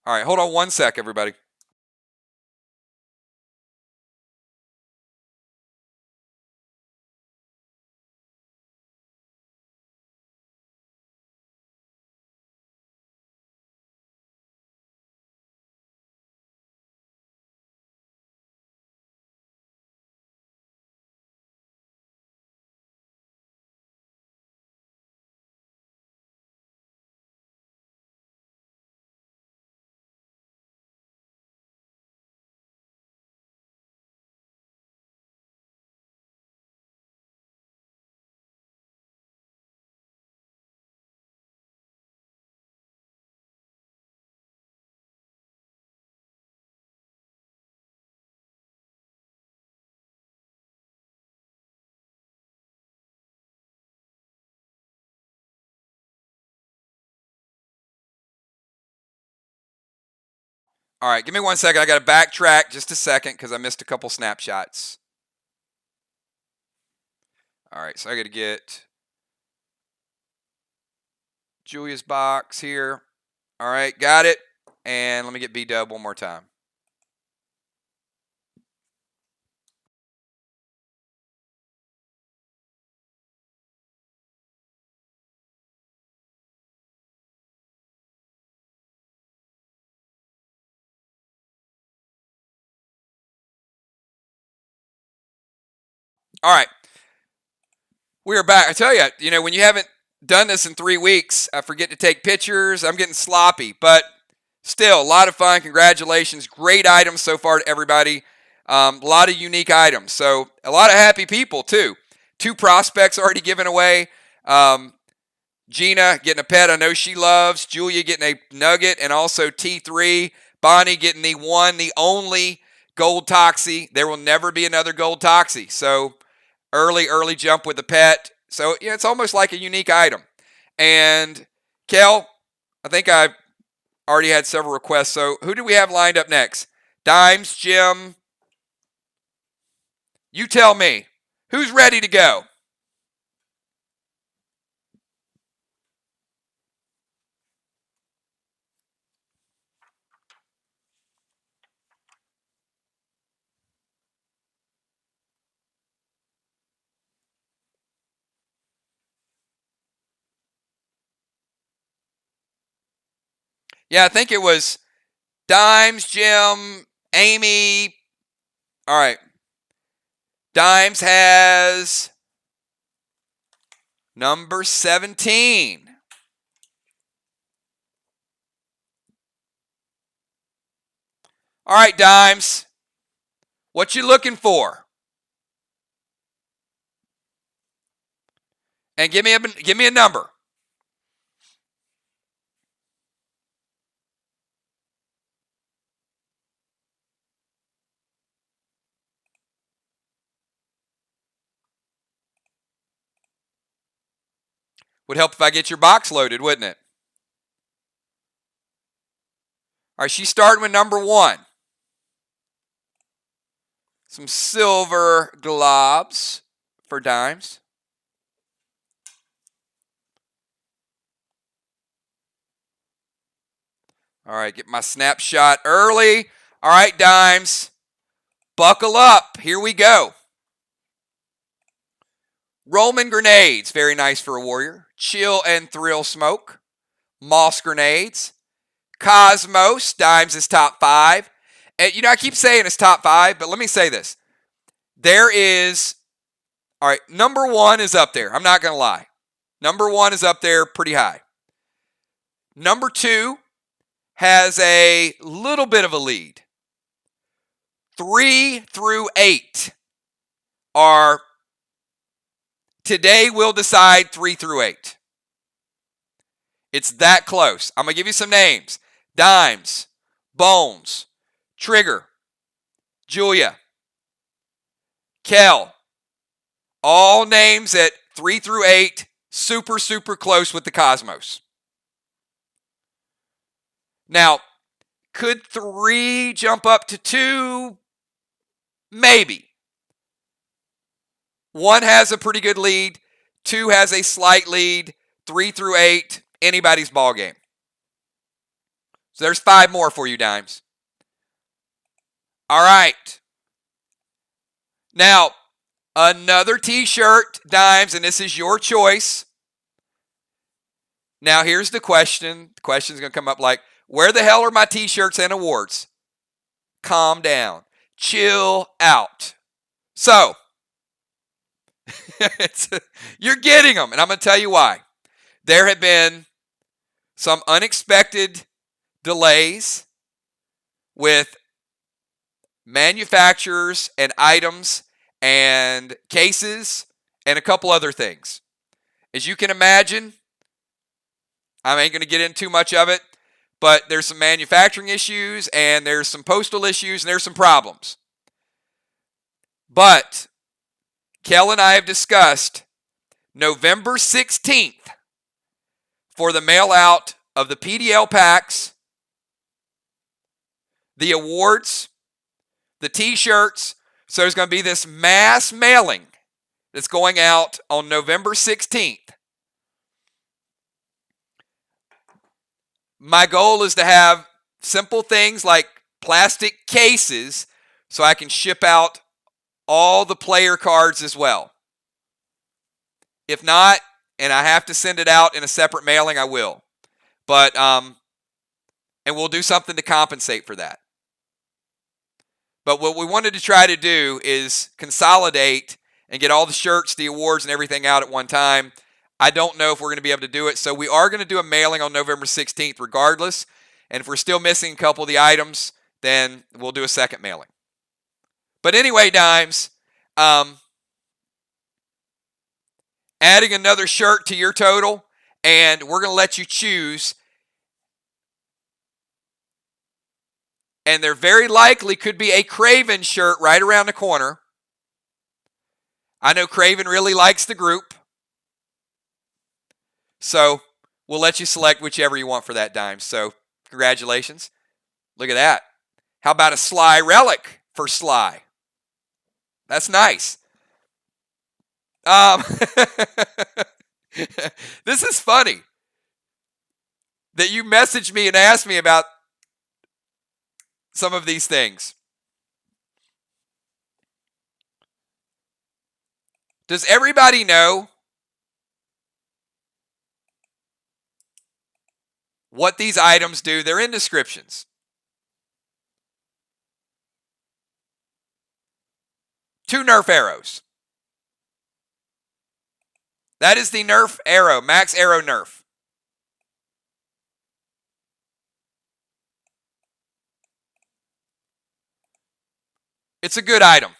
All right, hold on one sec, everybody. All right, give me one second. I got to backtrack just a second because I missed a couple snapshots. All right, so I got to get Julia's box here. All right, got it. And let me get B-Dub one more time. All right. We are back. I tell you, when you haven't done this in 3 weeks, I forget to take pictures. I'm getting sloppy, but still, a lot of fun. Congratulations. Great items so far to everybody. A lot of unique items. So, a lot of happy people, too. 2 prospects already given away. Gina getting a pet I know she loves. Julia getting a nugget. And also T3. Bonnie getting the one, the only gold Toxie. There will never be another gold Toxie. So, early jump with the pet. So, it's almost like a unique item. And, Kel, I think I already had several requests. So, who do we have lined up next? Dimes, Jim. You tell me. Who's ready to go? Yeah, I think it was Dimes, Jim, Amy. All right. Dimes has number 17. All right, Dimes. What you looking for? And give me a number. Would help if I get your box loaded, wouldn't it? All right, she's starting with number 1. Some silver globs for Dimes. All right, get my snapshot early. All right, Dimes. Buckle up. Here we go. Roman grenades, very nice for a warrior. Chill and thrill smoke. Moss grenades. Cosmos, Dimes is top 5. And I keep saying it's top 5, but let me say this. There is, all right, number 1 is up there. I'm not going to lie. Number 1 is up there pretty high. Number 2 has a little bit of a lead. 3 through 8 are, today we'll decide 3 through 8. It's that close. I'm going to give you some names. Dimes, Bones, Trigger, Julia, Kel. All names at 3 through 8. Super, super close with the Cosmos. Now, could 3 jump up to 2? Maybe. 1 has a pretty good lead. 2 has a slight lead. 3 through 8, anybody's ball game. So there's 5 more for you, Dimes. All right. Now, another t-shirt, Dimes, and this is your choice. Now, here's the question. The question's going to come up like, where the hell are my t-shirts and awards? Calm down. Chill out. So, you're getting them, and I'm going to tell you why. There have been some unexpected delays with manufacturers and items and cases and a couple other things. As you can imagine, I ain't going to get into too much of it, but there's some manufacturing issues and there's some postal issues and there's some problems. But Kel and I have discussed November 16th for the mail out of the PDL packs, the awards, the t-shirts. So there's going to be this mass mailing that's going out on November 16th. My goal is to have simple things like plastic cases so I can ship out all the player cards as well. If not, and I have to send it out in a separate mailing, I will. But, and we'll do something to compensate for that. But what we wanted to try to do is consolidate and get all the shirts, the awards, and everything out at one time. I don't know if we're going to be able to do it, so we are going to do a mailing on November 16th regardless. And if we're still missing a couple of the items, then we'll do a second mailing. But anyway, Dimes, adding another shirt to your total, and we're going to let you choose. And there very likely could be a Craven shirt right around the corner. I know Craven really likes the group. So we'll let you select whichever you want for that, Dimes. So congratulations. Look at that. How about a Sly relic for Sly? That's nice. This is funny that you messaged me and asked me about some of these things. Does everybody know what these items do? They're in descriptions. 2 Nerf arrows. That is the Nerf arrow, Max Arrow Nerf. It's a good item.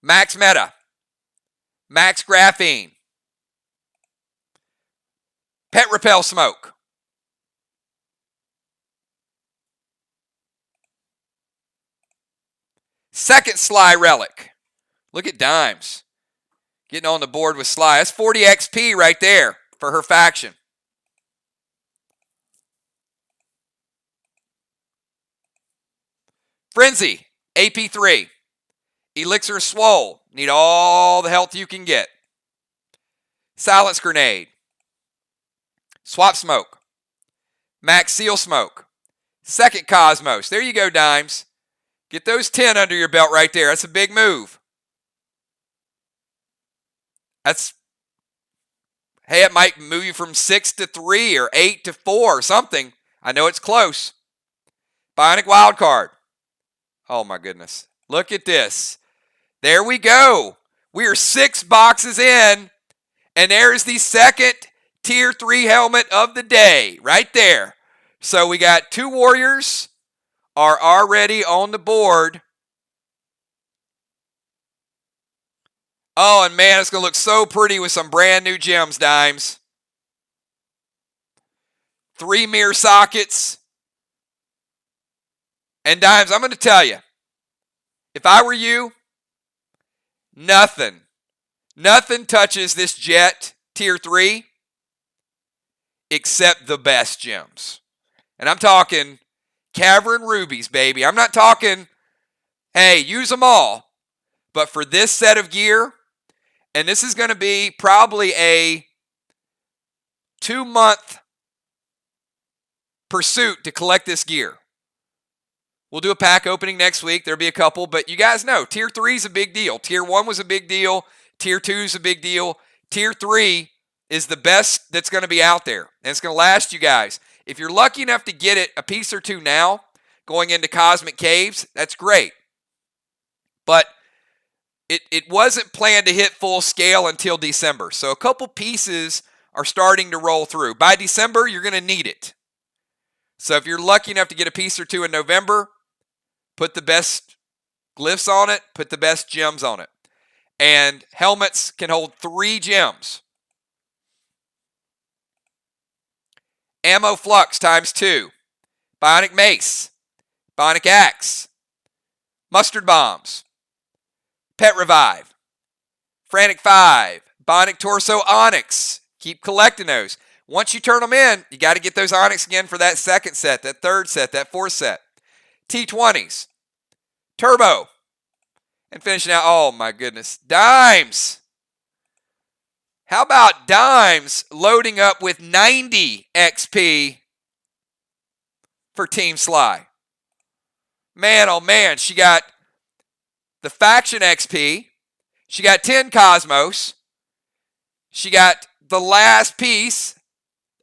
Max Meta. Max Graphene. Pet Repel Smoke. Second Sly relic. Look at Dimes. Getting on the board with Sly. That's 40 XP right there for her faction. Frenzy. AP3. Elixir Swole. Need all the health you can get. Silence Grenade. Swap Smoke. Max Seal Smoke. Second Cosmos. There you go, Dimes. Get those 10 under your belt right there. That's a big move. Hey, it might move you from 6 to 3 or 8 to 4 or something. I know it's close. Bionic Wild Card. Oh, my goodness. Look at this. There we go. We are 6 boxes in, and there's the second Tier 3 helmet of the day right there. So we got 2 Warriors are already on the board. Oh, and man, it's going to look so pretty with some brand new gems, Dimes. 3 mirror sockets. And Dimes, I'm going to tell you, if I were you, nothing touches this Jet Tier 3 except the best gems. And I'm talking Cavern Rubies, baby. I'm not talking, hey, use them all. But for this set of gear, and this is going to be probably a 2-month pursuit to collect this gear. We'll do a pack opening next week. There'll be a couple, but you guys know Tier 3 is a big deal. Tier 1 was a big deal. Tier 2 is a big deal. Tier 3 is the best that's going to be out there, and it's going to last you guys. If you're lucky enough to get it a piece or 2 now, going into Cosmic Caves, that's great. But it wasn't planned to hit full scale until December. So a couple pieces are starting to roll through. By December, you're going to need it. So if you're lucky enough to get a piece or 2 in November, put the best glyphs on it, put the best gems on it. And helmets can hold 3 gems. Ammo Flux ×2. Bionic Mace. Bionic Axe. Mustard Bombs. Pet Revive. Frantic 5. Bionic Torso Onyx. Keep collecting those. Once you turn them in, you got to get those Onyx again for that second set, that third set, that fourth set. T20s. Turbo. And finishing out, oh my goodness, Dimes. How about Dimes loading up with 90 XP for Team Sly? Man, oh man, she got the Faction XP. She got 10 Cosmos. She got the last piece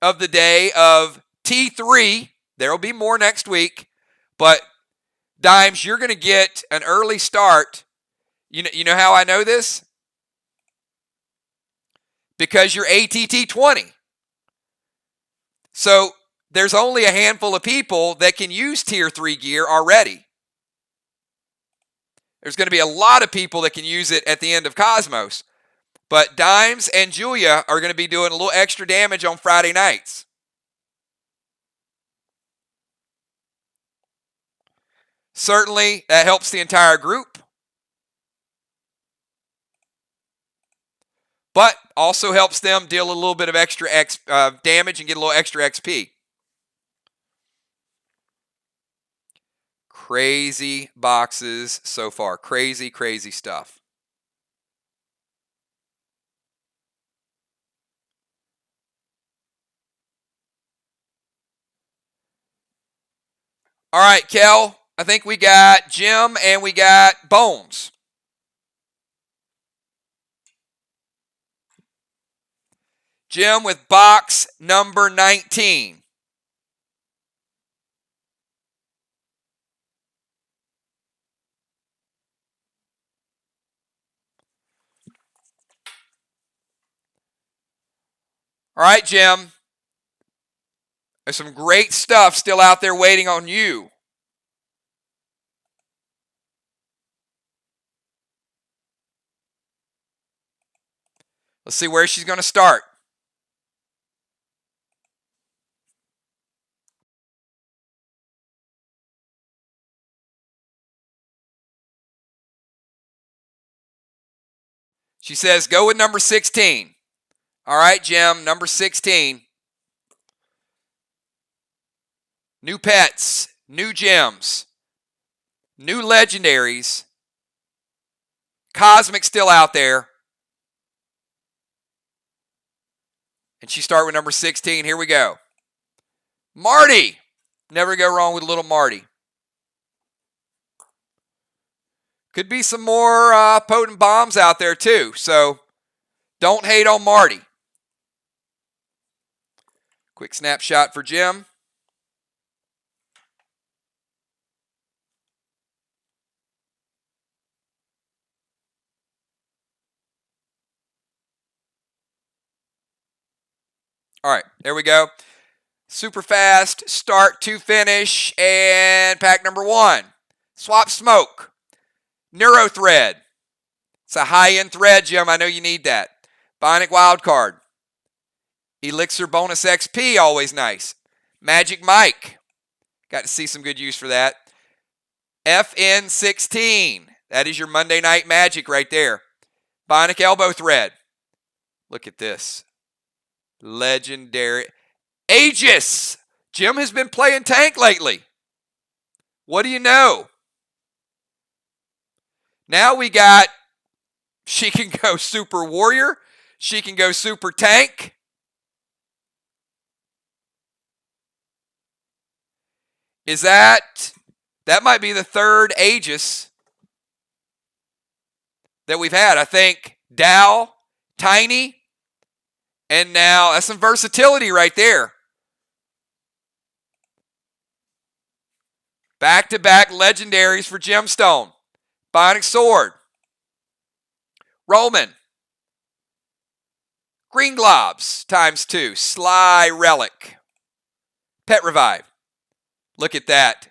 of the day of T3. There will be more next week. But Dimes, you're going to get an early start You know how I know this? Because you're ATT 20. So there's only a handful of people that can use tier 3 gear already. There's going to be a lot of people that can use it at the end of Cosmos. But Dimes and Julia are going to be doing a little extra damage on Friday nights. Certainly, that helps the entire group. But also helps them deal a little bit of extra damage and get a little extra XP. Crazy boxes so far. Crazy, crazy stuff. All right, Kel, I think we got Jim and we got Bones. Jim with box number 19. All right, Jim. There's some great stuff still out there waiting on you. Let's see where she's going to start. She says, go with number 16. All right, Jim, number 16. New pets, new gems, new legendaries. Cosmic still out there. And she started with number 16. Here we go. Marty. Never go wrong with little Marty. Could be some more potent bombs out there too. So don't hate on Marty. Quick snapshot for Jim. All right, there we go. Super fast start to finish. And pack number 1. Swap Smoke. Neuro Thread. It's a high-end thread, Jim. I know you need that. Bionic Wildcard. Elixir bonus XP, always nice. Magic Mike. Got to see some good use for that. FN16. That is your Monday Night Magic right there. Bionic Elbow Thread. Look at this. Legendary. Aegis. Jim has been playing tank lately. What do you know? Now we got, she can go Super Warrior. She can go Super Tank. Is that might be the third Aegis that we've had. I think Dow, Tiny, and now that's some versatility right there. Back-to-back legendaries for Gemstone. Bionic Sword. Roman. Green Globs ×2. Sly Relic. Pet Revive. Look at that.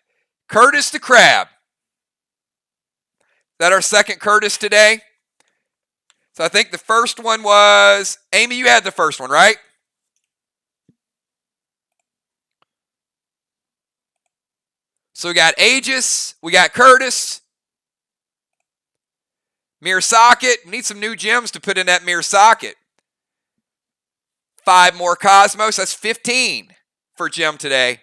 Curtis the Crab. Is that our second Curtis today? So I think the first one was, Amy, you had the first one, right? So we got Aegis, we got Curtis. Mirror Socket, we need some new gems to put in that Mirror Socket. 5 more Cosmos, that's 15 for gem today.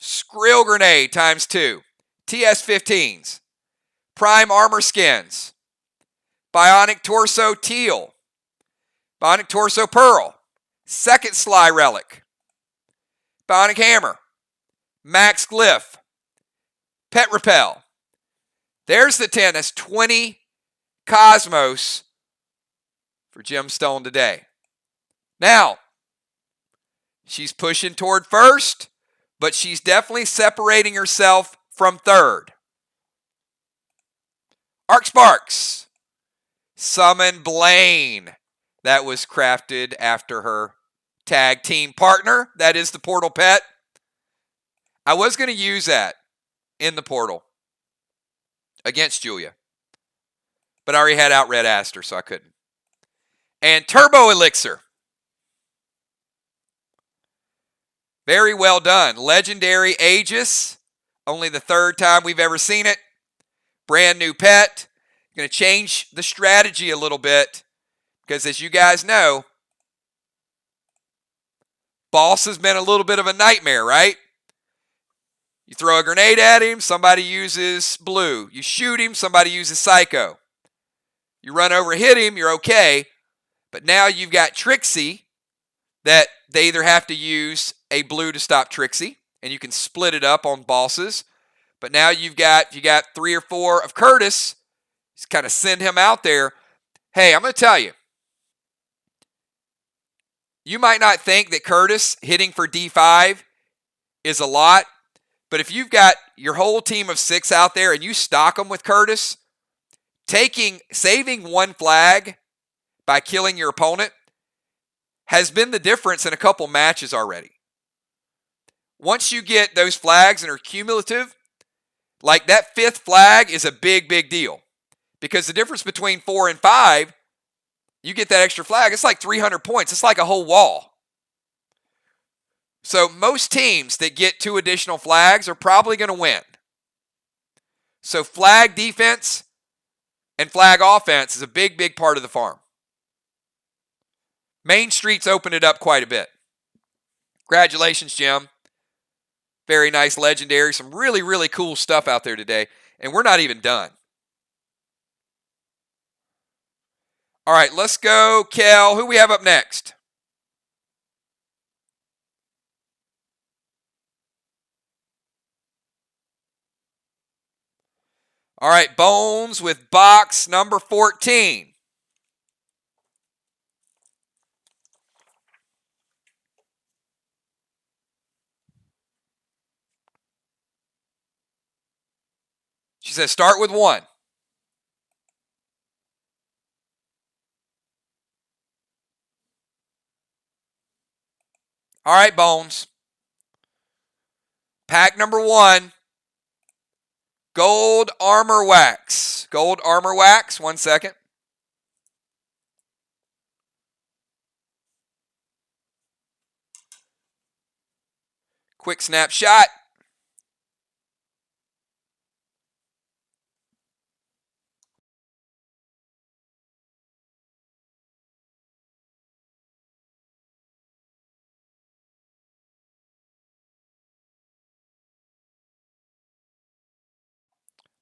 Skrill Grenade ×2. TS15s. Prime Armor Skins. Bionic Torso Teal. Bionic Torso Pearl. Second Sly Relic. Bionic Hammer. Max Glyph. Pet Repel. There's the 10. That's 20 Cosmos for Gemstone today. Now, she's pushing toward first, but she's definitely separating herself from third. Arc Sparks. Summon Blaine. That was crafted after her tag team partner. That is the portal pet. I was going to use that in the portal against Julia, but I already had out Red Aster, so I couldn't. And Turbo Elixir. Very well done. Legendary Aegis. Only the third time we've ever seen it. Brand new pet. Going to change the strategy a little bit because, as you guys know, boss has been a little bit of a nightmare, right? You throw a grenade at him, somebody uses blue. You shoot him, somebody uses psycho. You run over, hit him, you're okay. But now you've got Trixie that they either have to use a blue to stop Trixie, and you can split it up on bosses. But now you got 3 or 4 of Curtis. Just kind of send him out there. Hey, I'm going to tell you. You might not think that Curtis hitting for D5 is a lot, but if you've got your whole team of 6 out there and you stock them with Curtis, saving 1 flag by killing your opponent has been the difference in a couple matches already. Once you get those flags and are cumulative, like that 5th flag is a big, big deal. Because the difference between 4 and 5, you get that extra flag, it's like 300 points. It's like a whole wall. So most teams that get 2 additional flags are probably going to win. So flag defense and flag offense is a big, big part of the farm. Main Street's opened it up quite a bit. Congratulations, Jim. Very nice legendary. Some really, really cool stuff out there today. And we're not even done. All right, let's go, Kel. Who we have up next? All right, Bones with box number 14. She says start with 1. All right, Bones. Pack number 1. Gold Armor Wax. Gold Armor Wax. 1 second. Quick snapshot.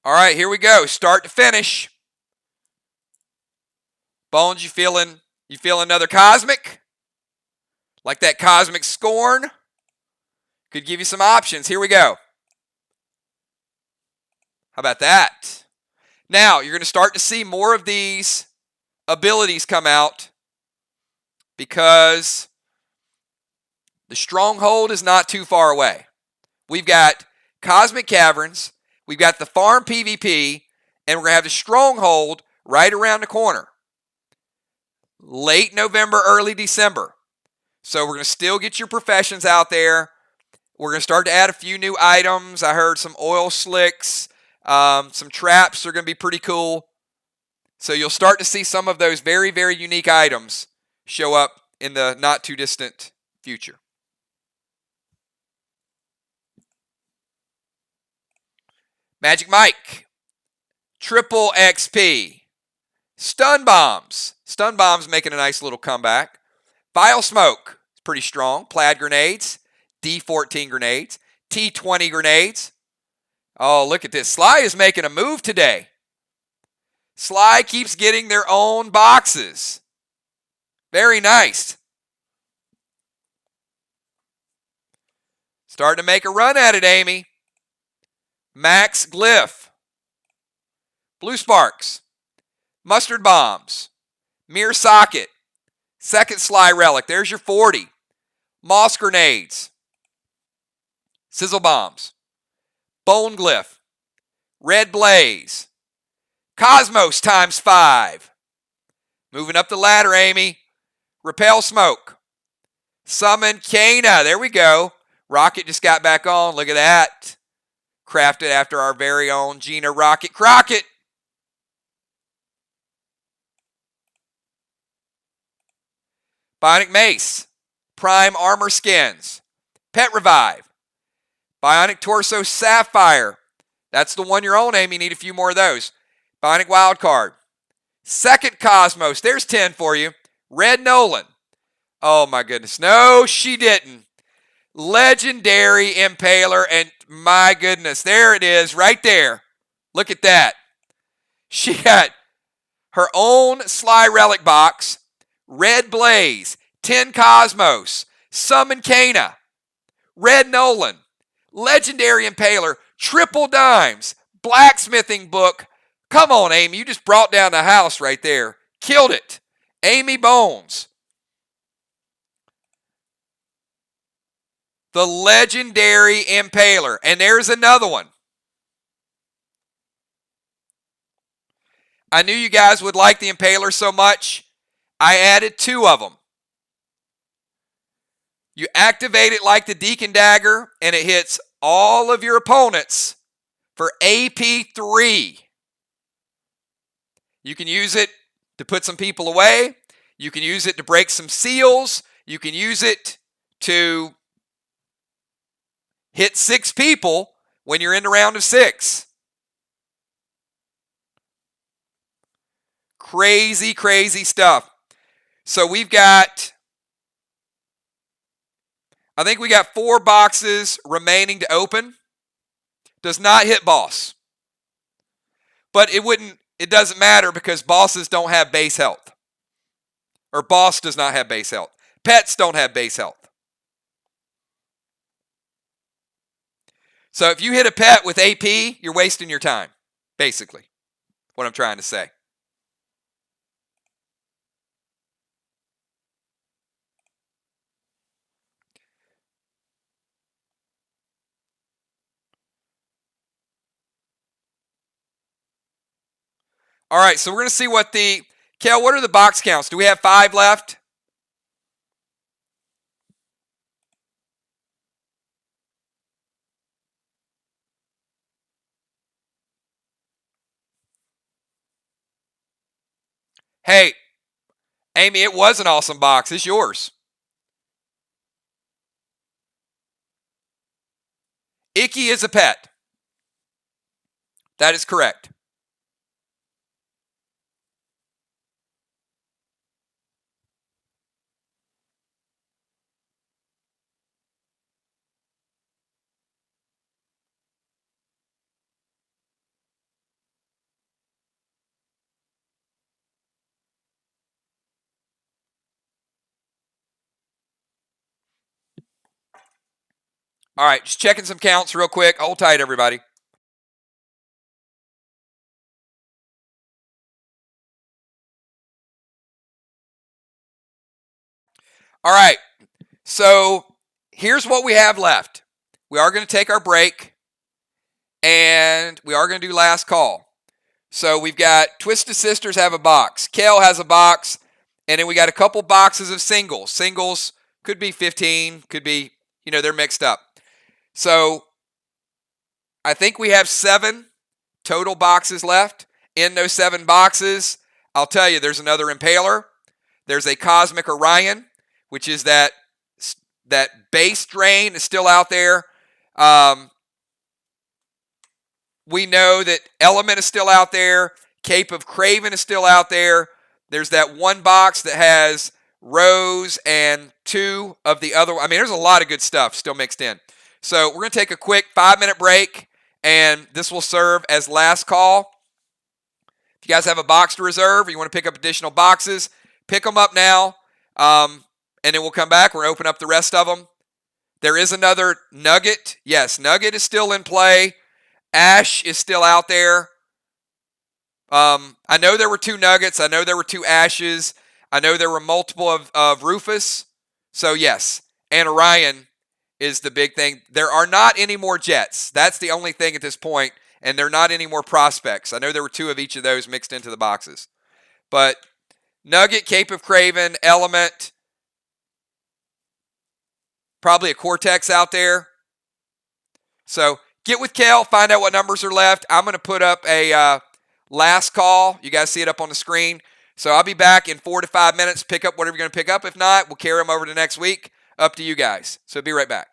All right, here we go. Start to finish. Bones, you feeling another cosmic? Like that cosmic scorn? Could give you some options. Here we go. How about that? Now, you're going to start to see more of these abilities come out because the stronghold is not too far away. We've got Cosmic Caverns, we've got the farm PvP, and we're going to have the stronghold right around the corner. Late November, early December. So we're going to still get your professions out there. We're going to start to add a few new items. I heard some oil slicks, some traps are going to be pretty cool. So you'll start to see some of those very, very unique items show up in the not too distant future. Magic Mike, triple XP, Stun Bombs. Stun Bombs making a nice little comeback. Vile Smoke, it's pretty strong. Plaid Grenades, D14 Grenades, T20 Grenades. Oh, look at this. Sly is making a move today. Sly keeps getting their own boxes. Very nice. Starting to make a run at it, Amy. Max Glyph. Blue Sparks. Mustard Bombs. Mirror Socket. Second Sly Relic. There's your 40. Moss Grenades. Sizzle Bombs. Bone Glyph. Red Blaze. Cosmos times 5. Moving up the ladder, Amy. Repel Smoke. Summon Kana. There we go. Rocket just got back on. Look at that. Crafted after our very own Gina Rocket Crockett. Bionic Mace. Prime Armor Skins. Pet Revive. Bionic Torso Sapphire. That's the one you're on, Amy. You need a few more of those. Bionic Wildcard. Second Cosmos. There's 10 for you. Red Nolan. Oh, my goodness. No, she didn't. Legendary Impaler. And my goodness, there it is right there. Look at that. She got her own Sly Relic box. Red Blaze. 10 Cosmos. Summon Kana. Red Nolan. Legendary Impaler. Triple Dimes. Blacksmithing Book. Come on, Amy. You just brought down the house right there. Killed it. Amy Bones. The Legendary Impaler. And there's another one. I knew you guys would like the Impaler so much. I added 2 of them. You activate it like the Deacon Dagger, and it hits all of your opponents for AP3. You can use it to put some people away. You can use it to break some seals. You can use it to hit 6 people when you're in the round of 6. Crazy, crazy stuff. So we've got, I think we got 4 boxes remaining to open. Does not hit boss. But it doesn't matter because bosses don't have base health. Or boss does not have base health. Pets don't have base health. So if you hit a pet with AP, you're wasting your time. Basically, what I'm trying to say. All right, so we're going to see what Kel, what are the box counts? Do we have 5 left? Hey, Amy, it was an awesome box. It's yours. Icky is a pet. That is correct. All right, just checking some counts real quick. Hold tight, everybody. All right, so here's what we have left. We are going to take our break, and we are going to do last call. So we've got Twisted Sisters have a box. Kel has a box, and then we got a couple boxes of singles. Singles could be 15, could be, they're mixed up. So I think we have 7 total boxes left. In those 7 boxes, I'll tell you, there's another Impaler. There's a Cosmic Orion, which is that base drain is still out there. We know that Element is still out there. Cape of Craven is still out there. There's that one box that has Rose and 2 of the other. I mean, there's a lot of good stuff still mixed in. So we're going to take a quick 5-minute break, and this will serve as last call. If you guys have a box to reserve or you want to pick up additional boxes, pick them up now, and then we'll come back. We're going to open up the rest of them. There is another Nugget. Yes, Nugget is still in play. Ash is still out there. I know there were 2 Nuggets. I know there were 2 Ashes. I know there were multiple of Rufus. So, yes, and Orion is the big thing. There are not any more Jets. That's the only thing at this point. and they're not any more prospects. I know there were 2 of each of those mixed into the boxes. But Nugget, Cape of Craven, Element, probably a Cortex out there. So get with Kel, find out what numbers are left. I'm going to put up a last call. You guys see it up on the screen. So I'll be back in 4 to 5 minutes. Pick up whatever you're going to pick up. If not, we'll carry them over to next week. Up to you guys. So be right back.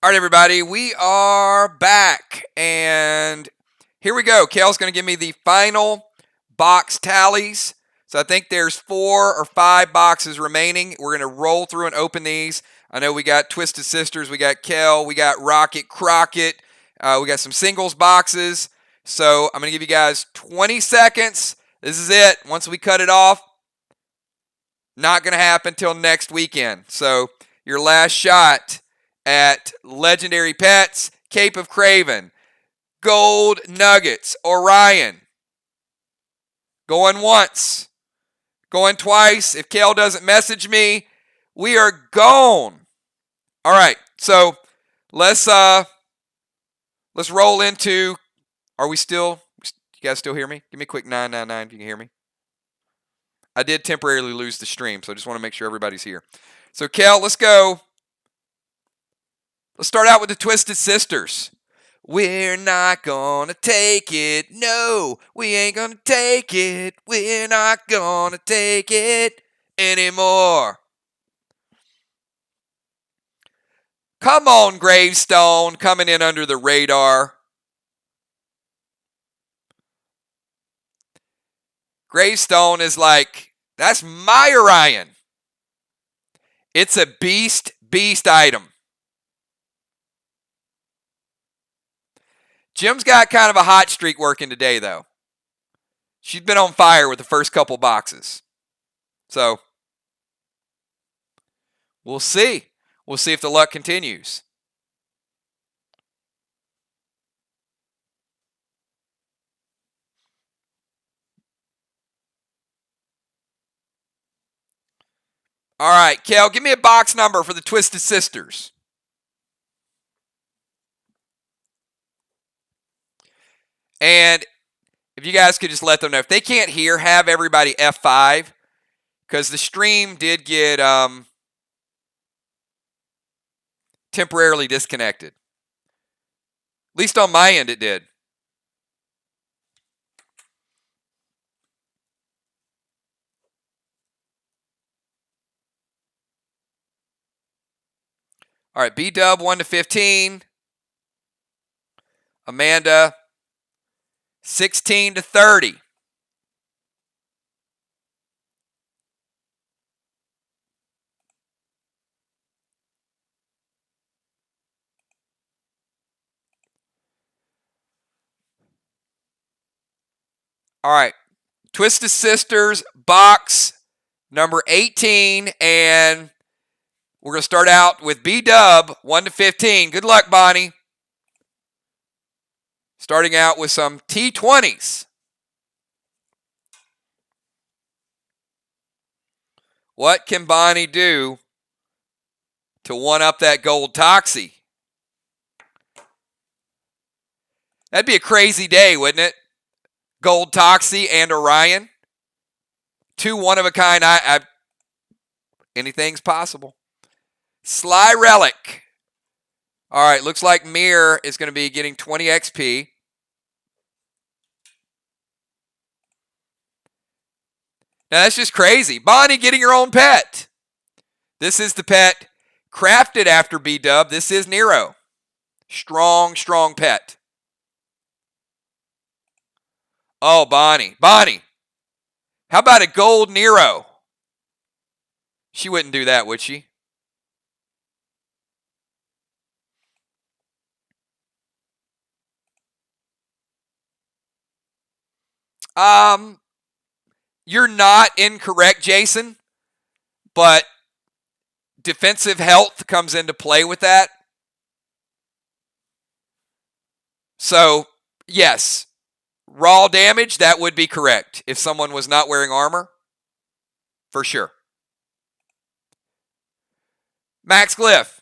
All right, everybody, we are back, and here we go. Kale's going to give me the final box tallies. So I think there's 4 or 5 boxes remaining. We're going to roll through and open these. I know we got Twisted Sisters, we got Kel, we got Rocket Crockett, we got some singles boxes. So I'm going to give you guys 20 seconds. This is it. Once we cut it off, not going to happen until next weekend. So your last shot at Legendary Pets, Cape of Craven, Gold Nuggets, Orion. Going once, going twice. If Kale doesn't message me, we are gone. All right, so let's roll into. Are we still? You guys still hear me? Give me a quick 999 if you can hear me. I did temporarily lose the stream, so I just want to make sure everybody's here. So, Kel, let's go. Let's start out with the Twisted Sisters. We're not gonna take it. No, we ain't gonna take it. We're not gonna take it anymore. Come on, Gravestone, coming in under the radar. Gravestone is like, that's my Orion. It's a beast item. Jim's got kind of a hot streak working today, though. She's been on fire with the first couple boxes. So, we'll see. We'll see if the luck continues. All right, Kel, give me a box number for the Twisted Sisters. And if you guys could just let them know, if they can't hear, have everybody F5, because the stream did get temporarily disconnected. At least on my end it did. All right, B-Dub 1 to 15. Amanda 16 to 30. All right, Twisted Sisters box number 18, and we're going to start out with B-Dub 1 to 15. Good luck, Bonnie. Starting out with some T20s. What can Bonnie do to one-up that gold Toxie? That'd be a crazy day, wouldn't it? Gold Toxie and Orion. 2 one-of-a-kind. Anything's possible. Sly Relic. All right, looks like Mir is going to be getting 20 XP. Now, that's just crazy. Bonnie getting her own pet. This is the pet crafted after B-Dub. This is Nero. Strong, strong pet. Oh, Bonnie. Bonnie. How about a gold Nero? She wouldn't do that, would she? You're not incorrect, Jason, but defensive health comes into play with that. So, yes, raw damage, that would be correct if someone was not wearing armor, for sure. Max Glyph,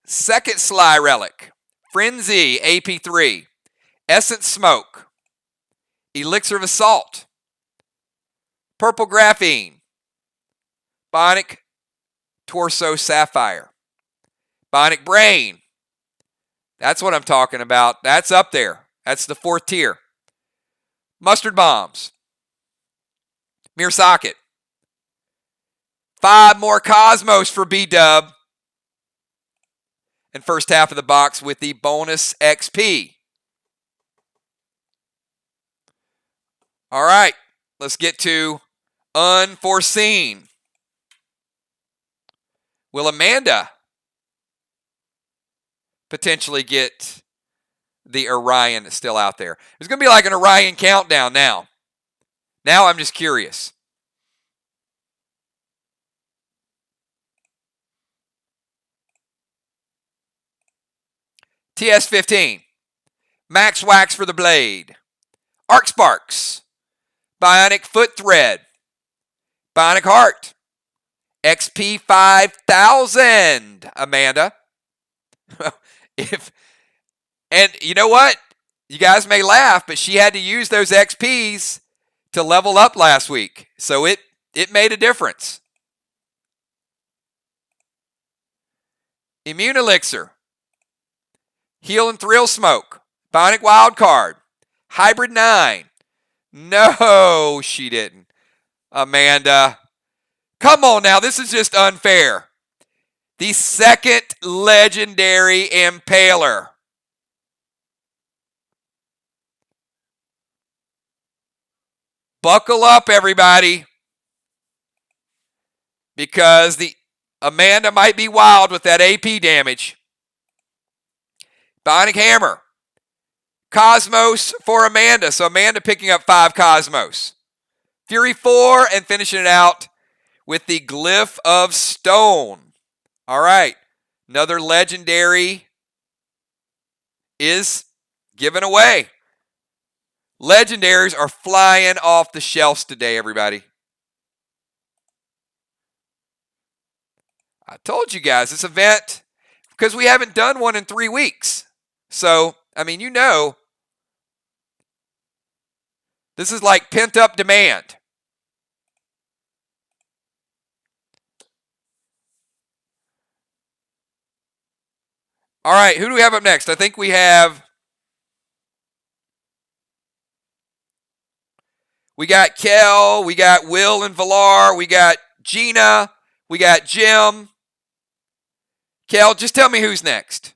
second Sly Relic, Frenzy AP3, Essence Smoke, Elixir of Assault, Purple Graphene, Bionic Torso Sapphire, Bionic Brain. That's what I'm talking about. That's up there. That's the 4th tier. Mustard Bombs, Mirror Socket, 5 more Cosmos for B-Dub. and first half of the box with the bonus XP. All right, let's get to unforeseen. Will Amanda potentially get the Orion that's still out there? There's going to be like an Orion countdown now. Now I'm just curious. TS15. Max Wax for the Blade. Arc Sparks. Bionic Foot Thread. Bionic Heart. XP 5000, Amanda. And you know what? You guys may laugh, but she had to use those XPs to level up last week. So it made a difference. Immune Elixir. Heal and Thrill Smoke. Bionic Wild Card. Hybrid 9. No, she didn't. Amanda. Come on now, this is just unfair. The second legendary Impaler. Buckle up, everybody. Because the Amanda might be wild with that AP damage. Bionic Hammer. Cosmos for Amanda. So Amanda picking up 5 Cosmos. Fury 4 and finishing it out with the Glyph of Stone. All right. Another legendary is given away. Legendaries are flying off the shelves today, everybody. I told you guys, this event, because we haven't done one in 3 weeks. So, I mean, you know, this is like pent-up demand. All right, who do we have up next? I think we got Kel, we got Will and Villar, we got Gina, we got Jim. Kel, just tell me who's next.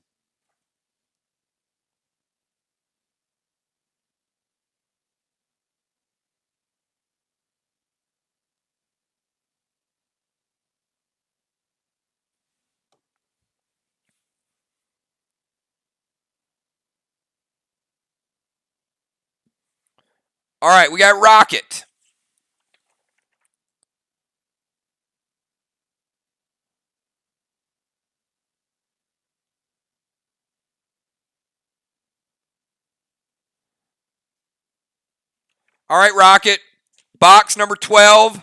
All right, we got Rocket. All right, Rocket. Box number 12.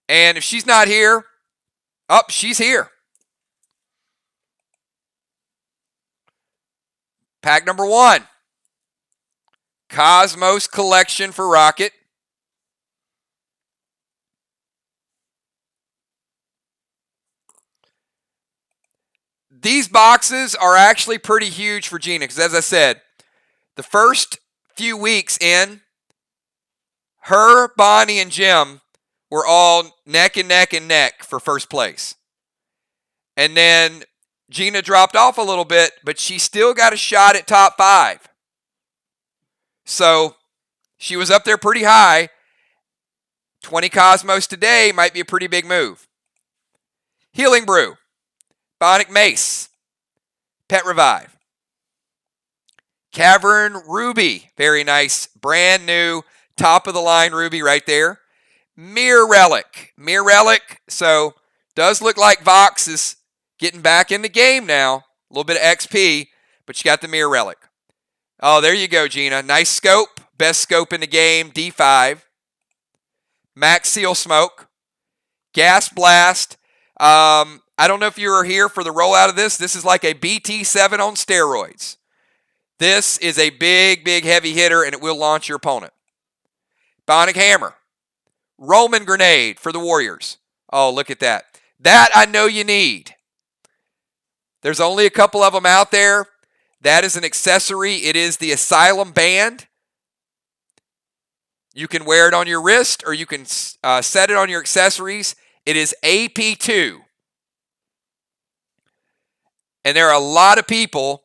And if she's not here, she's here. Pack number 1. Cosmos Collection for Rocket. These boxes are actually pretty huge for Gina because, as I said, the first few weeks in, her, Bonnie, and Jim were all neck and neck and neck for first place. And then Gina dropped off a little bit, but she still got a shot at top 5. So she was up there pretty high. 20 Cosmos today might be a pretty big move. Healing Brew. Bionic Mace. Pet Revive. Cavern Ruby. Very nice. Brand new. Top of the line Ruby right there. Mirror Relic. Mirror Relic. So does look like Vox is getting back in the game now. A little bit of XP. But you got the Mirror Relic. Oh, there you go, Gina. Nice scope. Best scope in the game. D5. Max Seal Smoke. Gas Blast. I don't know if you were here for the rollout of this. This is like a BT7 on steroids. This is a big, big heavy hitter, and it will launch your opponent. Bionic Hammer. Roman grenade for the Warriors. Oh, look at that. That I know you need. There's only a couple of them out there. That is an accessory. It is the Asylum Band. You can wear it on your wrist or you can set it on your accessories. It is AP2. And there are a lot of people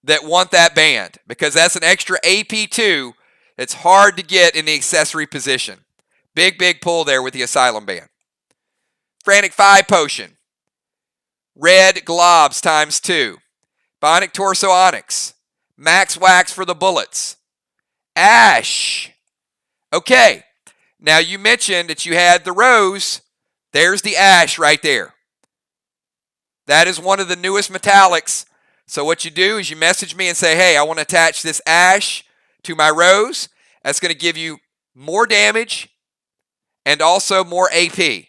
that want that band because that's an extra AP2 that's hard to get in the accessory position. Big, big pull there with the Asylum Band. Frantic 5 potion. Red globs times 2. Bionic Torso Onyx. Max Wax for the bullets. Ash. Okay. Now you mentioned that you had the rose. There's the ash right there. That is one of the newest metallics. So what you do is you message me and say, hey, I want to attach this ash to my rose. That's going to give you more damage and also more AP.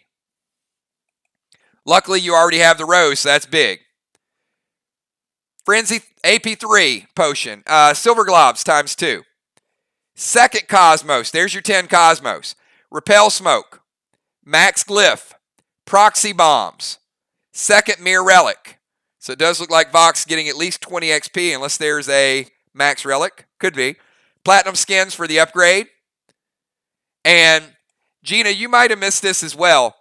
Luckily, you already have the rose, so that's big. Frenzy AP3 potion. Silver globs times 2. Second Cosmos. There's your 10 Cosmos. Repel smoke. Max glyph. Proxy bombs. Second Mirror Relic. So it does look like Vox getting at least 20 XP unless there's a Max Relic. Could be. Platinum skins for the upgrade. And Gina, you might have missed this as well.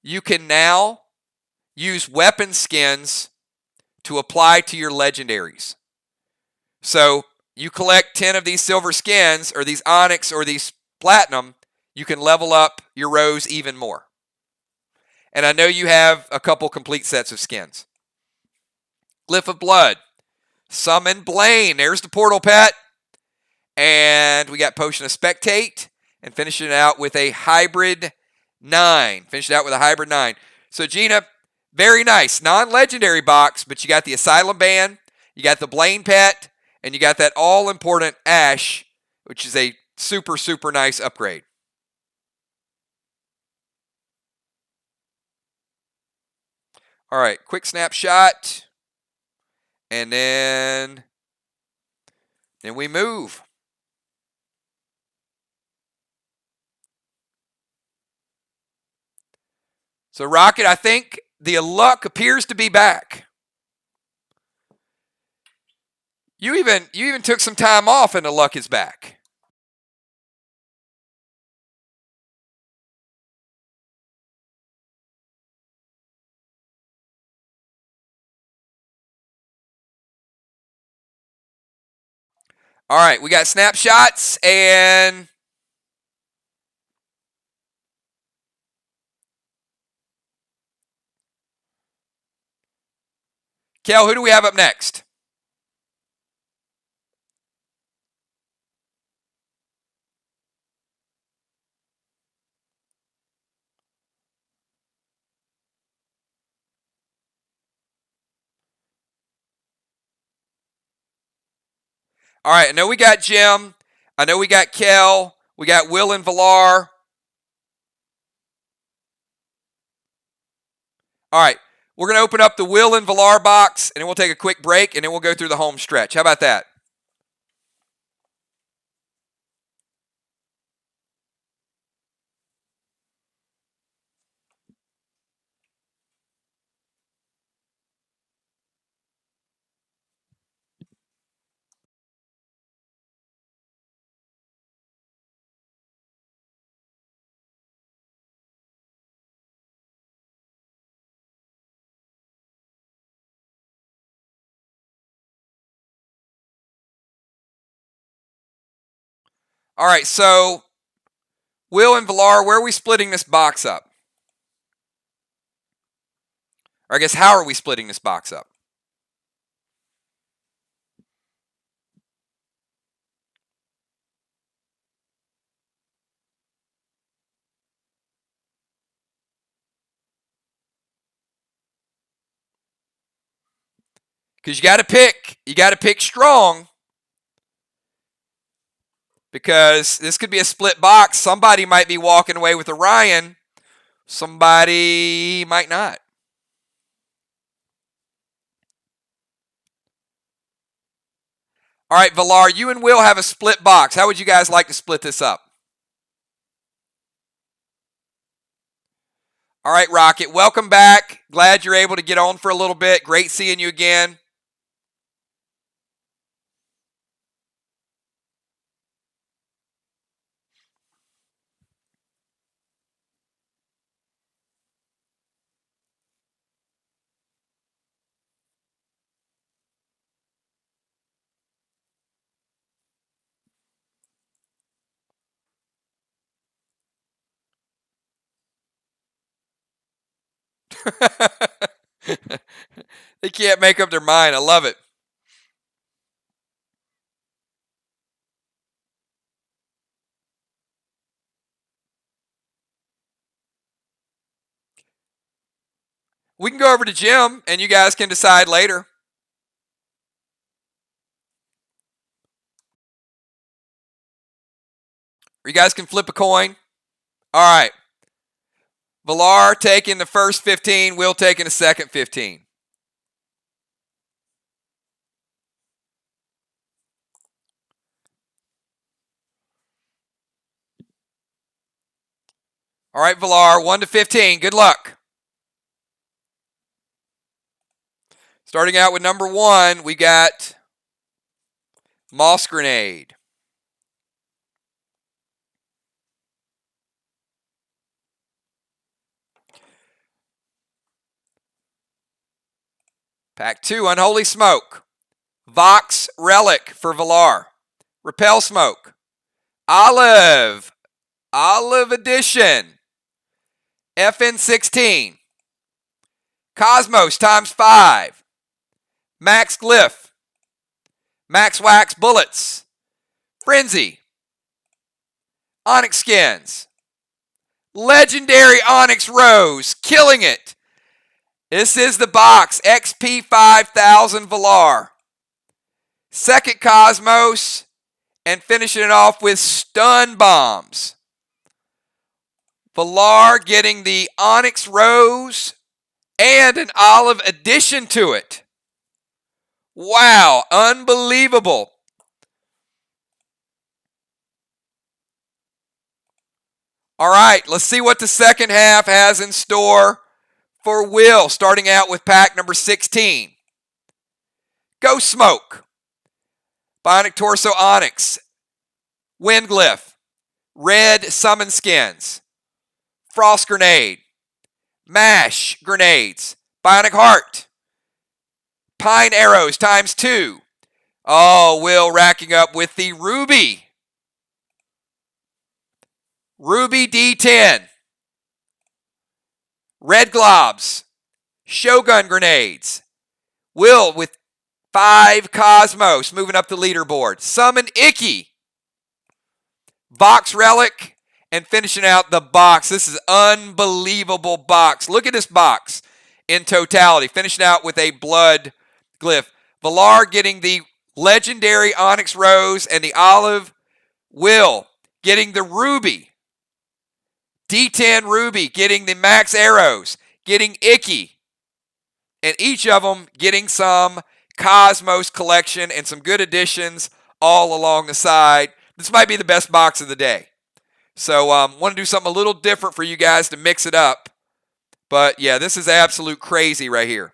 You can now use weapon skins to apply to your legendaries. So you collect 10 of these silver skins or these onyx or these platinum, you can level up your rose even more. And I know you have a couple complete sets of skins. Glyph of Blood. Summon Blaine. There's the portal pet. And we got Potion of Spectate. And finishing it out with a Hybrid 9. Finish it out with a Hybrid 9. So Gina, very nice. Non-legendary box, but you got the Asylum Band. You got the Blaine pet. And you got that all-important Ash, which is a super, super nice upgrade. All right, quick snapshot. And then we move. So Rocket, I think the luck appears to be back. You even took some time off and the luck is back. All right, we got snapshots and Kel, who do we have up next? All right, I know we got Jim. I know we got Kel. We got Will and Villar. All right, we're going to open up the Will and Villar box, and then we'll take a quick break, and then we'll go through the home stretch. How about that? All right, so Will and Villar, where are we splitting this box up? Or I guess, how are we splitting this box up? Because you got to pick strong. Because this could be a split box. Somebody might be walking away with Orion. Somebody might not. All right, Villar, you and Will have a split box. How would you guys like to split this up? All right, Rocket, welcome back. Glad you're able to get on for a little bit. Great seeing you again. They can't make up their mind. I love it. We can go over to Jim, and you guys can decide later. Or you guys can flip a coin. All right. Villar taking the first 15. Will taking the second 15. All right, Villar, 1 to 15. Good luck. Starting out with number 1, we got Moss Grenade. Pack 2, Unholy Smoke. Vox Relic for Villar. Repel Smoke. Olive Edition. FN16. Cosmos times 5. Max Glyph. Max Wax Bullets. Frenzy. Onyx Skins. Legendary Onyx Rose. Killing it. This is the box. XP 5000 Villar. Second Cosmos. And finishing it off with Stun Bombs. Villar getting the Onyx Rose and an Olive addition to it. Wow, unbelievable. All right, let's see what the second half has in store for Will, starting out with pack number 16. Ghost Smoke. Bionic Torso Onyx. Wind Glyph. Red Summon Skins. Frost Grenade. Mash Grenades. Bionic Heart. Pine Arrows times 2. Oh, Will racking up with the Ruby. Ruby D10. Red Globs. Shogun Grenades. Will with 5 Cosmos moving up the leaderboard. Summon Icky. Vox Relic. And finishing out the box. This is unbelievable box. Look at this box in totality. Finishing out with a Blood Glyph. Villar getting the legendary Onyx Rose and the Olive. Will getting the Ruby. D10 Ruby getting the Max Arrows. Getting Icky. And each of them getting some Cosmos collection and some good additions all along the side. This might be the best box of the day. So want to do something a little different for you guys to mix it up. But yeah, this is absolute crazy right here.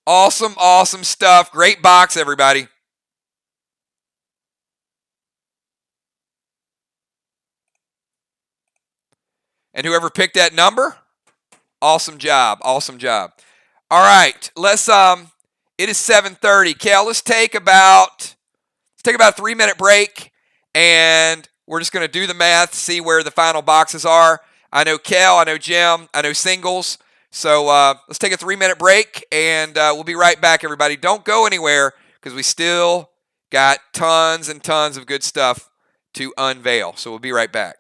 Awesome, awesome stuff. Great box, everybody. And whoever picked that number, awesome job. Awesome job. All right, let's it is 7:30. Kel, let's take about a 3-minute break, and we're just going to do the math, see where the final boxes are. I know Kel, I know Jim, I know Singles. So let's take a 3-minute break, and we'll be right back, everybody. Don't go anywhere because we still got tons and tons of good stuff to unveil. So we'll be right back.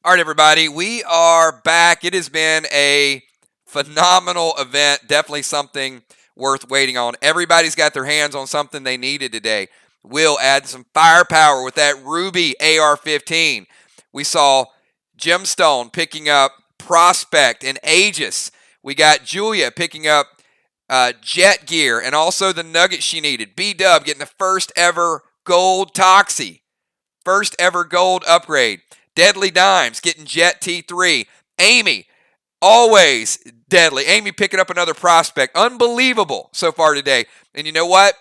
All right, everybody, we are back. It has been a phenomenal event. Definitely something worth waiting on. Everybody's got their hands on something they needed today. We'll add some firepower with that Ruby AR-15. We saw Gemstone picking up Prospect and Aegis. We got Julia picking up Jet Gear and also the nugget she needed. B-Dub getting the first ever gold Toxie. First ever gold upgrade. Deadly Dimes getting Jet T3. Amy, always deadly. Amy picking up another Prospect. Unbelievable so far today. And you know what?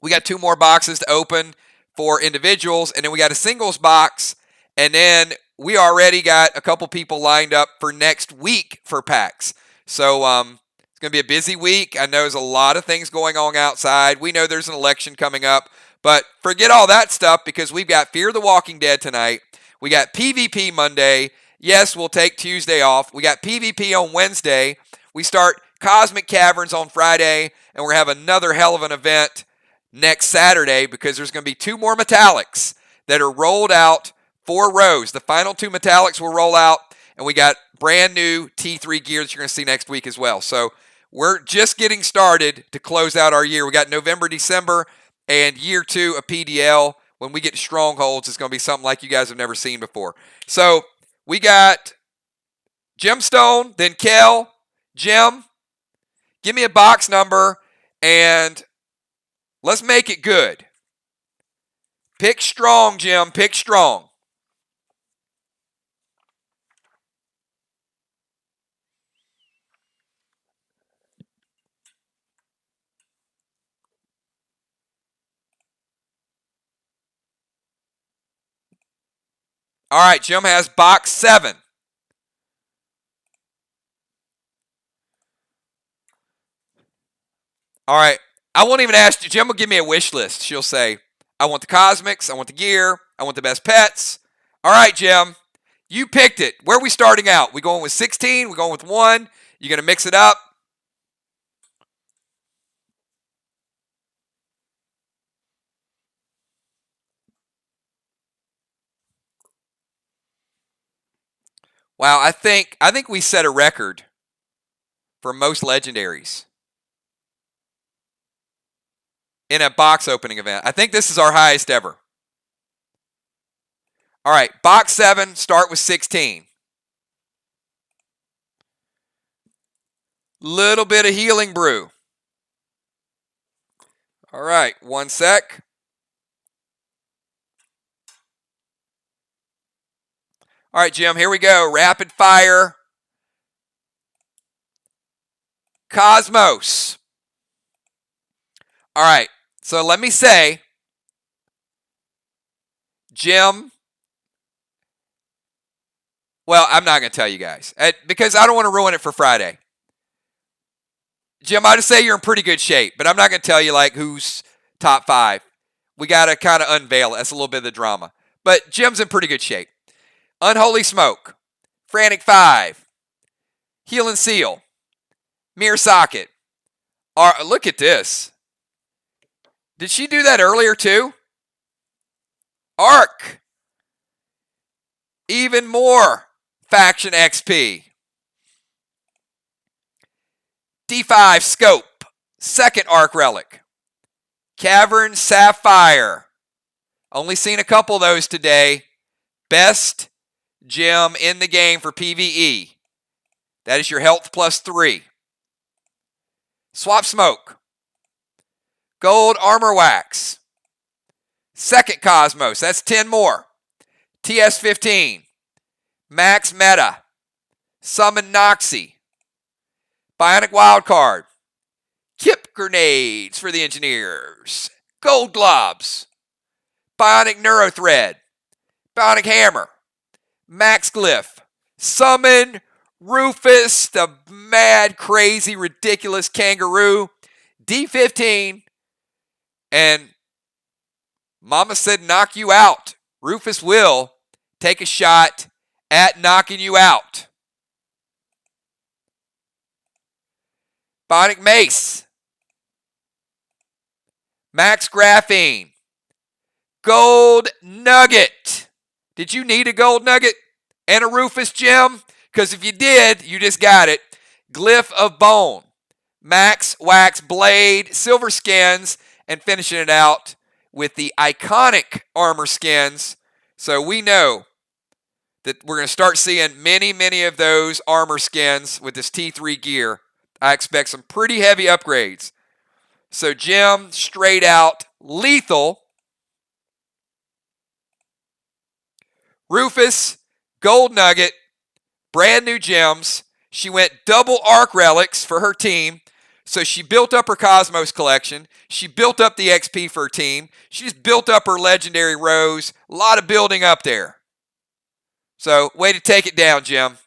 We got 2 more boxes to open for individuals, and then we got a singles box, and then we already got a couple people lined up for next week for packs. So it's going to be a busy week. I know there's a lot of things going on outside. We know there's an election coming up, but forget all that stuff because we've got Fear the Walking Dead tonight. We got PvP Monday. Yes, we'll take Tuesday off. We got PvP on Wednesday. We start Cosmic Caverns on Friday, and we're going to have another hell of an event next Saturday because there's going to be 2 more metallics that are rolled out, 4 rows. The final 2 metallics will roll out, and we got brand new T3 gear that you're going to see next week as well. So we're just getting started to close out our year. We got November, December, and year 2 of PDL. When we get to Strongholds, it's going to be something like you guys have never seen before. So we got Gemstone, then Kel, Jim. Give me a box number, and let's make it good. Pick strong, Jim. Pick strong. All right, Jim has box 7. All right, I won't even ask you. Jim will give me a wish list. She'll say, I want the cosmics, I want the gear, I want the best pets. All right, Jim, you picked it. Where are we starting out? We going with 16? We going with 1? You going to mix it up? Wow, I think we set a record for most legendaries in a box opening event. I think this is our highest ever. All right, box 7, start with 16. Little bit of healing brew. All right, 1 sec. All right, Jim, here we go. Rapid fire. Cosmos. All right, so let me say, Jim, well, I'm not going to tell you guys because I don't want to ruin it for Friday. Jim, I just say you're in pretty good shape, but I'm not going to tell you like who's top 5. We got to kind of unveil it. That's a little bit of the drama. But Jim's in pretty good shape. Unholy Smoke, Frantic 5, Heal and Seal, Mirror Socket. Look at this. Did she do that earlier too? Arc. Even more Faction XP. D5 Scope, second Arc Relic. Cavern Sapphire. Only seen a couple of those today. Best gem in the game for PvE. That is your health plus 3. Swap Smoke. Gold Armor Wax. Second Cosmos. That's 10 more. TS15. Max Meta. Summon Noxie. Bionic Wildcard. Kip Grenades for the Engineers. Gold Globs. Bionic Neurothread. Bionic Hammer. Max Glyph. Summon Rufus, the mad, crazy, ridiculous kangaroo. D15. And Mama said knock you out. Rufus will take a shot at knocking you out. Bionic Mace. Max Graphene. Gold Nugget. Did you need a gold nugget? And a Rufus gem, because if you did, you just got it. Glyph of Bone, Max Wax Blade, silver skins, and finishing it out with the iconic armor skins. So we know that we're going to start seeing many of those armor skins with this T3 gear. I expect some pretty heavy upgrades. So gem, straight out, lethal. Rufus, gold nugget, brand new gems. She went double arc relics for her team. So she built up her Cosmos collection. She built up the XP for her team. She just built up her legendary rows. A lot of building up there. So way to take it down, Jim.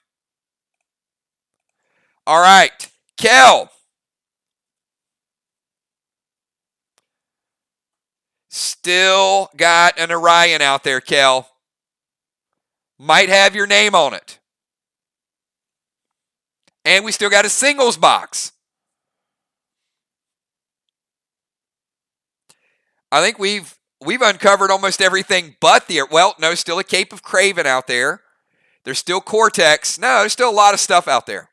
All right, Kel. Still got an Orion out there, Kel. Might have your name on it. And we still got a singles box. I think we've uncovered almost everything but the, well, no, still a Cape of Craven out there. There's still Cortex. No, there's still a lot of stuff out there.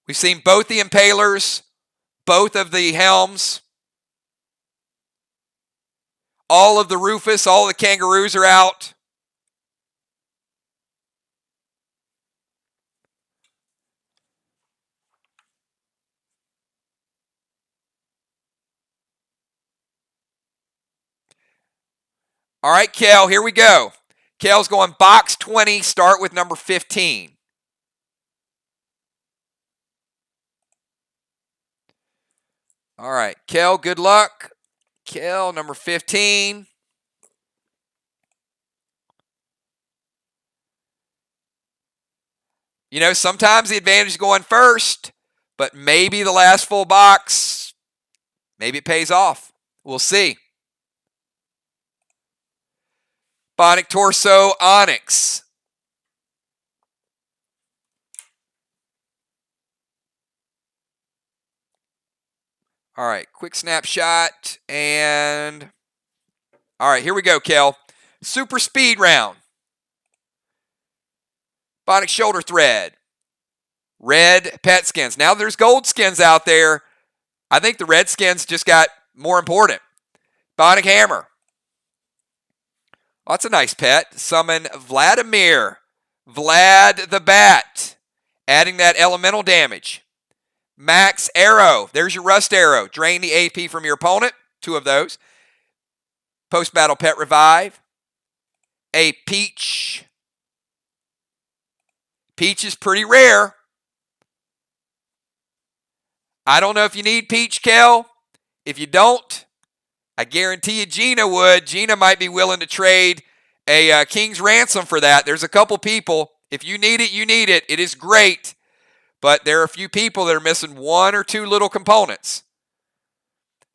We've seen both the Impalers, both of the Helms. All of the Rufus, all the Kangaroos are out. All right, Kel, here we go. Kel's going box 20, start with number 15. All right, Kel, good luck. Kel, number 15. You know, sometimes the advantage is going first, but maybe the last full box, maybe it pays off. We'll see. Bionic Torso, Onyx. All right, quick snapshot. And all right, here we go, Kel. Super speed round. Bionic Shoulder Thread. Red pet skins. Now there's gold skins out there. I think the red skins just got more important. Bionic Hammer. Oh, that's a nice pet. Summon Vladimir. Vlad the Bat. Adding that elemental damage. Max Arrow. There's your Rust Arrow. Drain the AP from your opponent. 2 of those. Post-battle pet revive. A Peach. Peach is pretty rare. I don't know if you need Peach, Kel. If you don't, I guarantee you Gina would. Gina might be willing to trade a King's Ransom for that. There's a couple people. If you need it, you need it. It is great. But there are a few people that are missing 1 or 2 little components.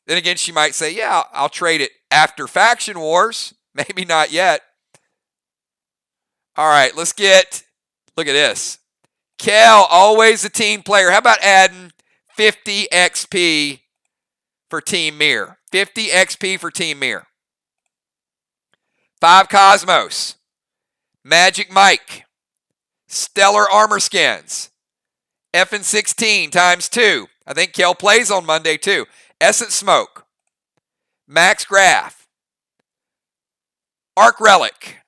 Then again, she might say, yeah, I'll trade it after Faction Wars. Maybe not yet. All right, let's get, look at this. Kel, always a team player. How about adding 50 XP for Team Mir? 50 XP for Team Mir. 5 Cosmos. Magic Mike. Stellar Armor Skins. FN16 times 2. I think Kel plays on Monday too. Essence Smoke. Max Graph. Arc Relic.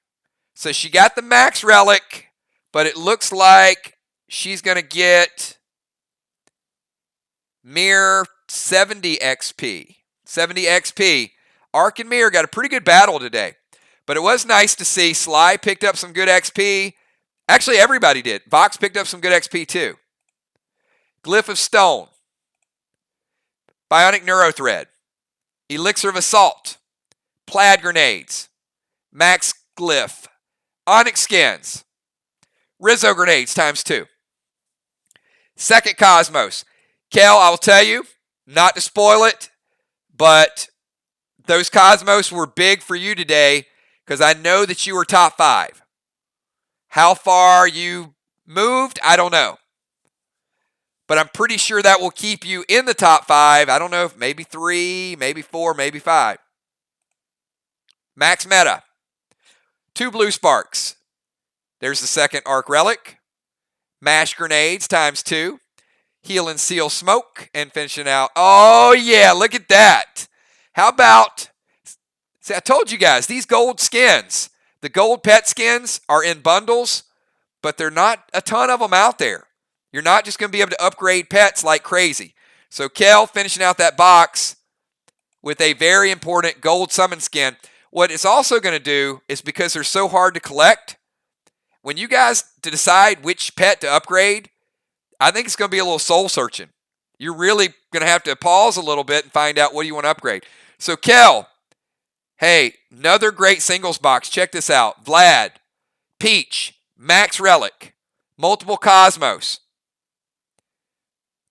So she got the Max Relic, but it looks like she's going to get Mir 70 XP. 70 XP. Arc and Mir got a pretty good battle today. But it was nice to see Sly picked up some good XP. Actually, everybody did. Vox picked up some good XP too. Glyph of Stone. Bionic Neurothread. Elixir of Assault. Plaid Grenades. Max Glyph. Onyx Skins. Rizzo Grenades times 2. Second Cosmos. Kel, I will tell you, not to spoil it, but those Cosmos were big for you today because I know that you were top 5. How far you moved, I don't know. But I'm pretty sure that will keep you in the top 5. I don't know, maybe 3, maybe 4, maybe 5. Max meta. 2 blue sparks. There's the second arc relic. Mash grenades ×2. Heal and seal smoke and finishing out. Oh yeah, look at that. How about, see, I told you guys, these gold skins, the gold pet skins are in bundles, but they're not a ton of them out there. You're not just going to be able to upgrade pets like crazy. So Kel finishing out that box with a very important gold summon skin. What it's also going to do is, because they're so hard to collect, when you guys decide which pet to upgrade, I think it's going to be a little soul searching. You're really going to have to pause a little bit and find out what you want to upgrade. So Kel, hey, another great singles box. Check this out. Vlad, Peach, Max Relic, multiple Cosmos,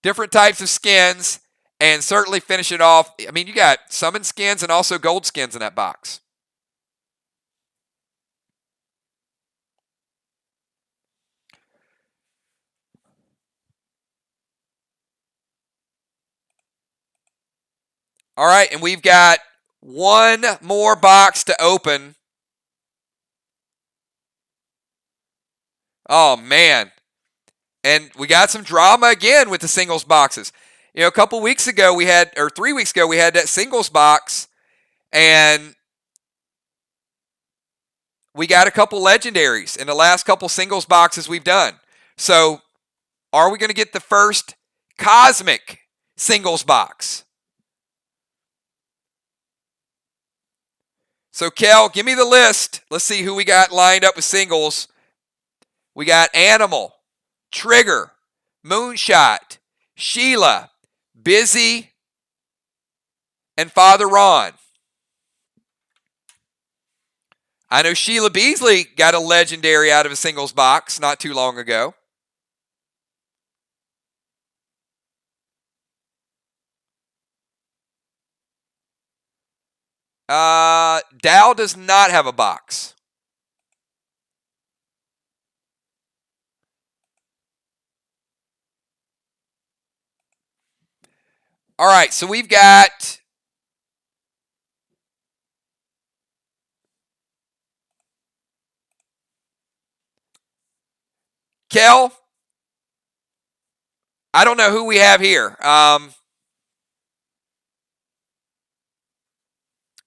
different types of skins, and certainly finish it off. I mean, you got summon skins and also gold skins in that box. All right, and we've got one more box to open. Oh, man. And we got some drama again with the singles boxes. You know, a couple weeks ago we had, or 3 weeks ago, we had that singles box, and we got a couple legendaries in the last couple singles boxes we've done. So, are we going to get the first cosmic singles box? So, Kel, give me the list. Let's see who we got lined up with singles. We got Animal, Trigger, Moonshot, Sheila, Busy, and Father Ron. I know Sheila Beasley got a legendary out of a singles box not too long ago. Dow does not have a box. All right, so we've got Kel. I don't know who we have here.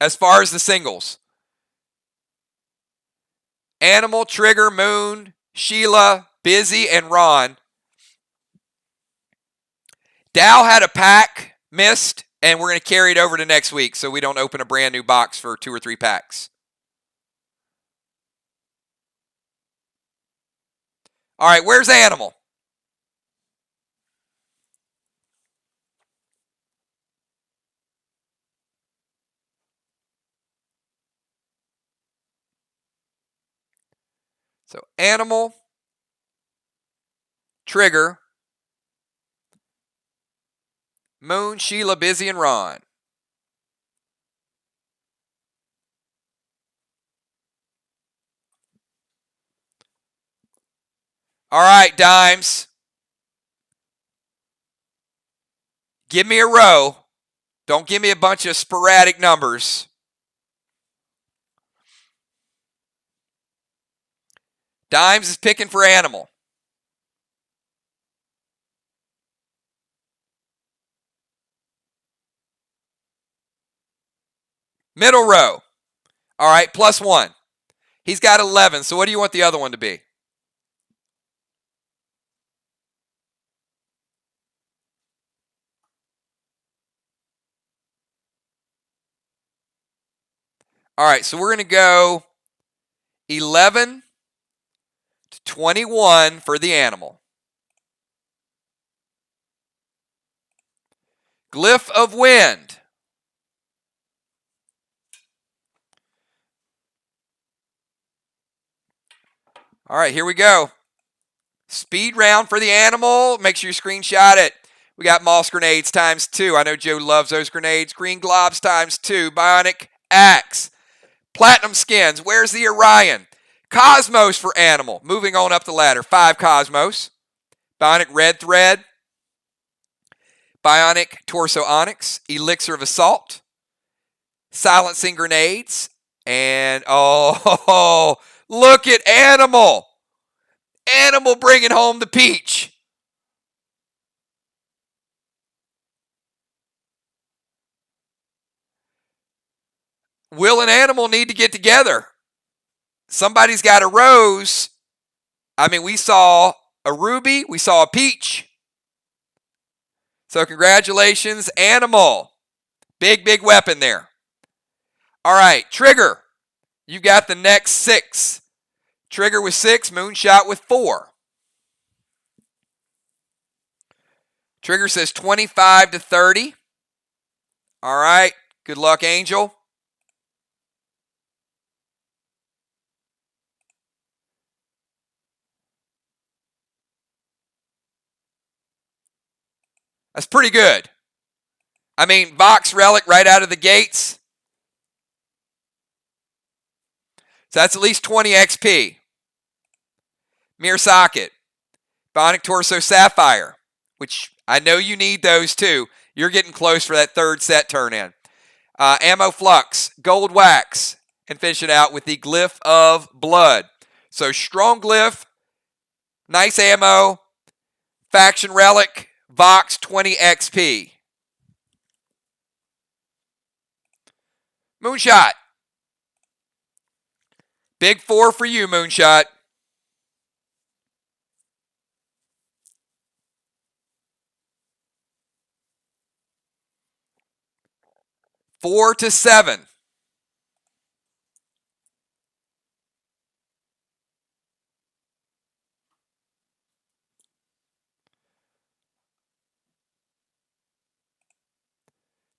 As far as the singles, Animal, Trigger, Moon, Sheila, Busy, and Ron. Dow had a pack missed, and we're going to carry it over to next week so we don't open a brand new box for 2 or 3 packs. All right, where's Animal? So Animal, Trigger, Moon, Sheila, Busy, and Ron. All right, Dimes. Give me a row. Don't give me a bunch of sporadic numbers. Dimes is picking for Animal. Middle row. All right, +1. He's got 11, so what do you want the other one to be? All right, so we're going to go 11 to 21 for the Animal. Glyph of Wind. All right, here we go. Speed round for the Animal. Make sure you screenshot it. We got Moss Grenades ×2. I know Joe loves those grenades. Green Globs ×2. Bionic Axe. Platinum Skins. Where's the Orion? Cosmos for Animal. Moving on up the ladder. 5 Cosmos. Bionic Red Thread. Bionic Torso Onyx. Elixir of Assault. Silencing Grenades. And, oh, look at Animal. Animal bringing home the peach. Will and Animal need to get together. Somebody's got a rose. I mean, we saw a ruby. We saw a peach. So congratulations, Animal. Big, big weapon there. All right, Trigger. You got the next 6. Trigger with 6, Moonshot with 4. Trigger says 25 to 30. All right, good luck, Angel. That's pretty good. I mean, Vox Relic right out of the gates. So that's at least 20 XP. Mirror Socket. Bionic Torso Sapphire, which I know you need those too. You're getting close for that 3rd set turn in. Ammo Flux, Gold Wax, and finish it out with the Glyph of Blood. So strong glyph, nice ammo, faction relic, Vox 20 XP. Moonshot. Big 4 for you, Moonshot. Four to 7.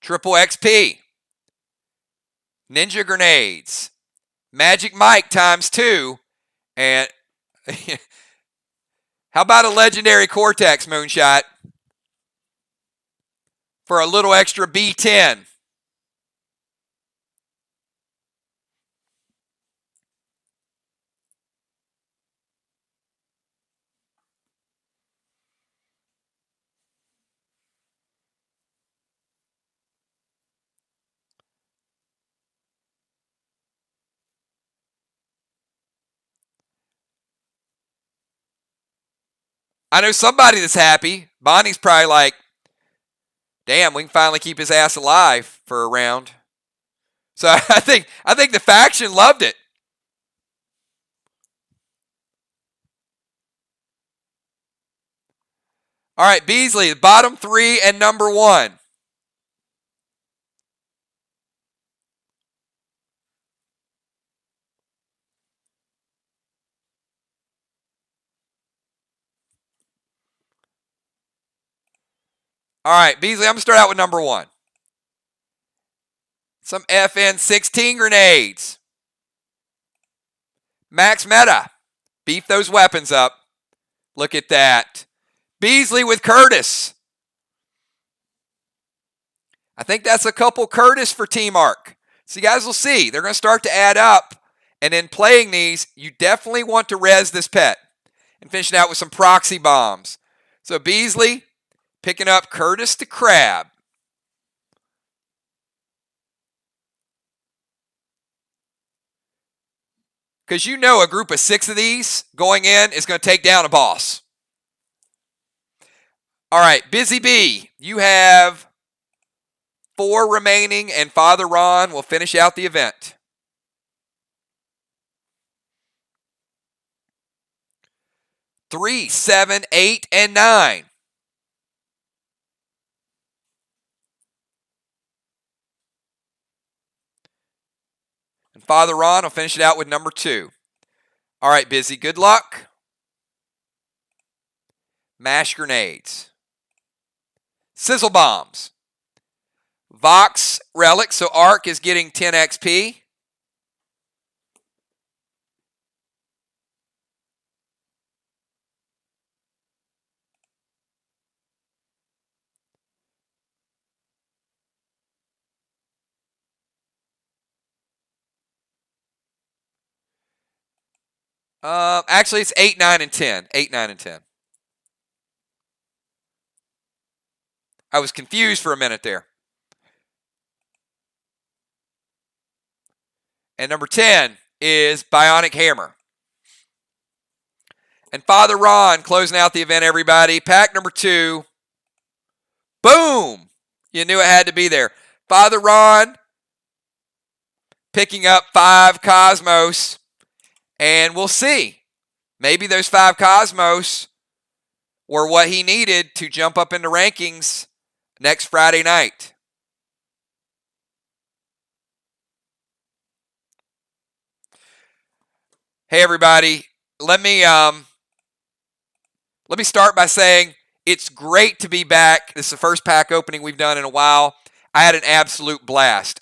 Triple XP. Ninja Grenades. Magic Mike times 2. And how about a Legendary Cortex, Moonshot? For a little extra B10. I know somebody that's happy. Bonnie's probably like, damn, we can finally keep his ass alive for a round. So I think the faction loved it. All right, Beasley, the bottom 3 and number 1. All right, Beasley, I'm going to start out with number 1. Some FN 16 grenades. Max Meta. Beef those weapons up. Look at that. Beasley with Curtis. I think that's a couple Curtis for Team Arc. So you guys will see. They're going to start to add up. And in playing these, you definitely want to res this pet. And finishing out with some proxy bombs. So Beasley picking up Curtis the Crab. Because you know a group of 6 of these going in is going to take down a boss. All right, Busy Bee, you have 4 remaining, and Father Ron will finish out the event. Three, 7, 8, and 9. And Father Ron will finish it out with number 2. All right, Busy, good luck. Mash grenades. Sizzle bombs. Vox Relic, so Arc is getting 10 XP. Actually, it's 8, 9, and 10. 8, 9, and 10. I was confused for a minute there. And number 10 is Bionic Hammer. And Father Ron closing out the event, everybody. Pack number 2. Boom! You knew it had to be there. Father Ron picking up 5 Cosmos. And we'll see. Maybe those 5 Cosmos were what he needed to jump up into rankings next Friday night. Hey, everybody. Let me start by saying it's great to be back. This is the first pack opening we've done in a while. I had an absolute blast.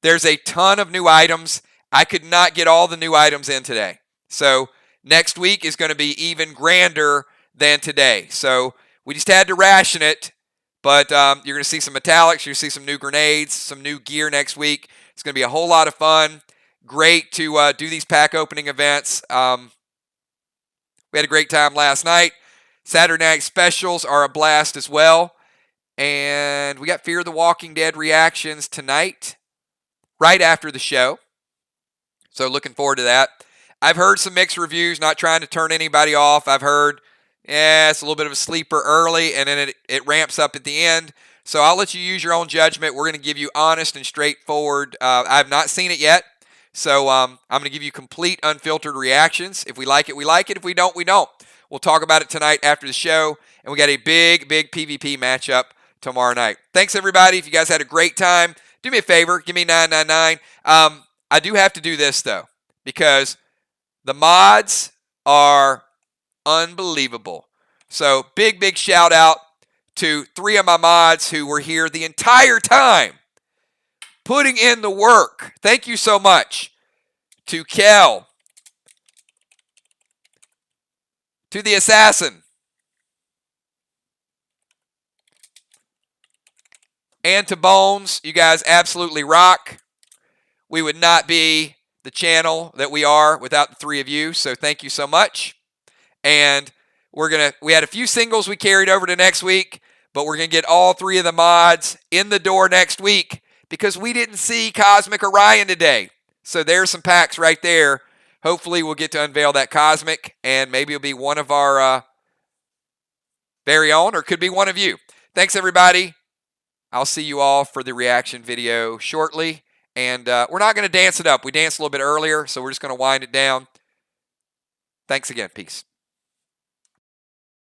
There's a ton of new items. I could not get all the new items in today. So next week is going to be even grander than today. So we just had to ration it. But you're going to see some metallics. You're going to see some new grenades, some new gear next week. It's going to be a whole lot of fun. Great to do these pack opening events. We had a great time last night. Saturday night specials are a blast as well. And we got Fear the Walking Dead reactions tonight, right after the show. So looking forward to that. I've heard some mixed reviews, not trying to turn anybody off. I've heard, it's a little bit of a sleeper early, and then it ramps up at the end. So I'll let you use your own judgment. We're going to give you honest and straightforward. I've not seen it yet. So I'm going to give you complete, unfiltered reactions. If we like it, we like it. If we don't, we don't. We'll talk about it tonight after the show. And we got a big, big PvP matchup tomorrow night. Thanks, everybody. If you guys had a great time, do me a favor. Give me 999. I do have to do this, though, because the mods are unbelievable. So big, big shout out to 3 of my mods who were here the entire time, putting in the work. Thank you so much to Kel, to the Assassin, and to Bones. You guys absolutely rock. We would not be the channel that we are without the 3 of you, so thank you so much. And we had a few singles we carried over to next week, but we're going to get all 3 of the mods in the door next week because we didn't see Cosmic Orion today. So there's some packs right there. Hopefully we'll get to unveil that Cosmic, and maybe it'll be one of our very own, or could be one of you. Thanks, everybody. I'll see you all for the reaction video shortly. And we're not going to dance it up. We danced a little bit earlier, so we're just going to wind it down. Thanks again. Peace.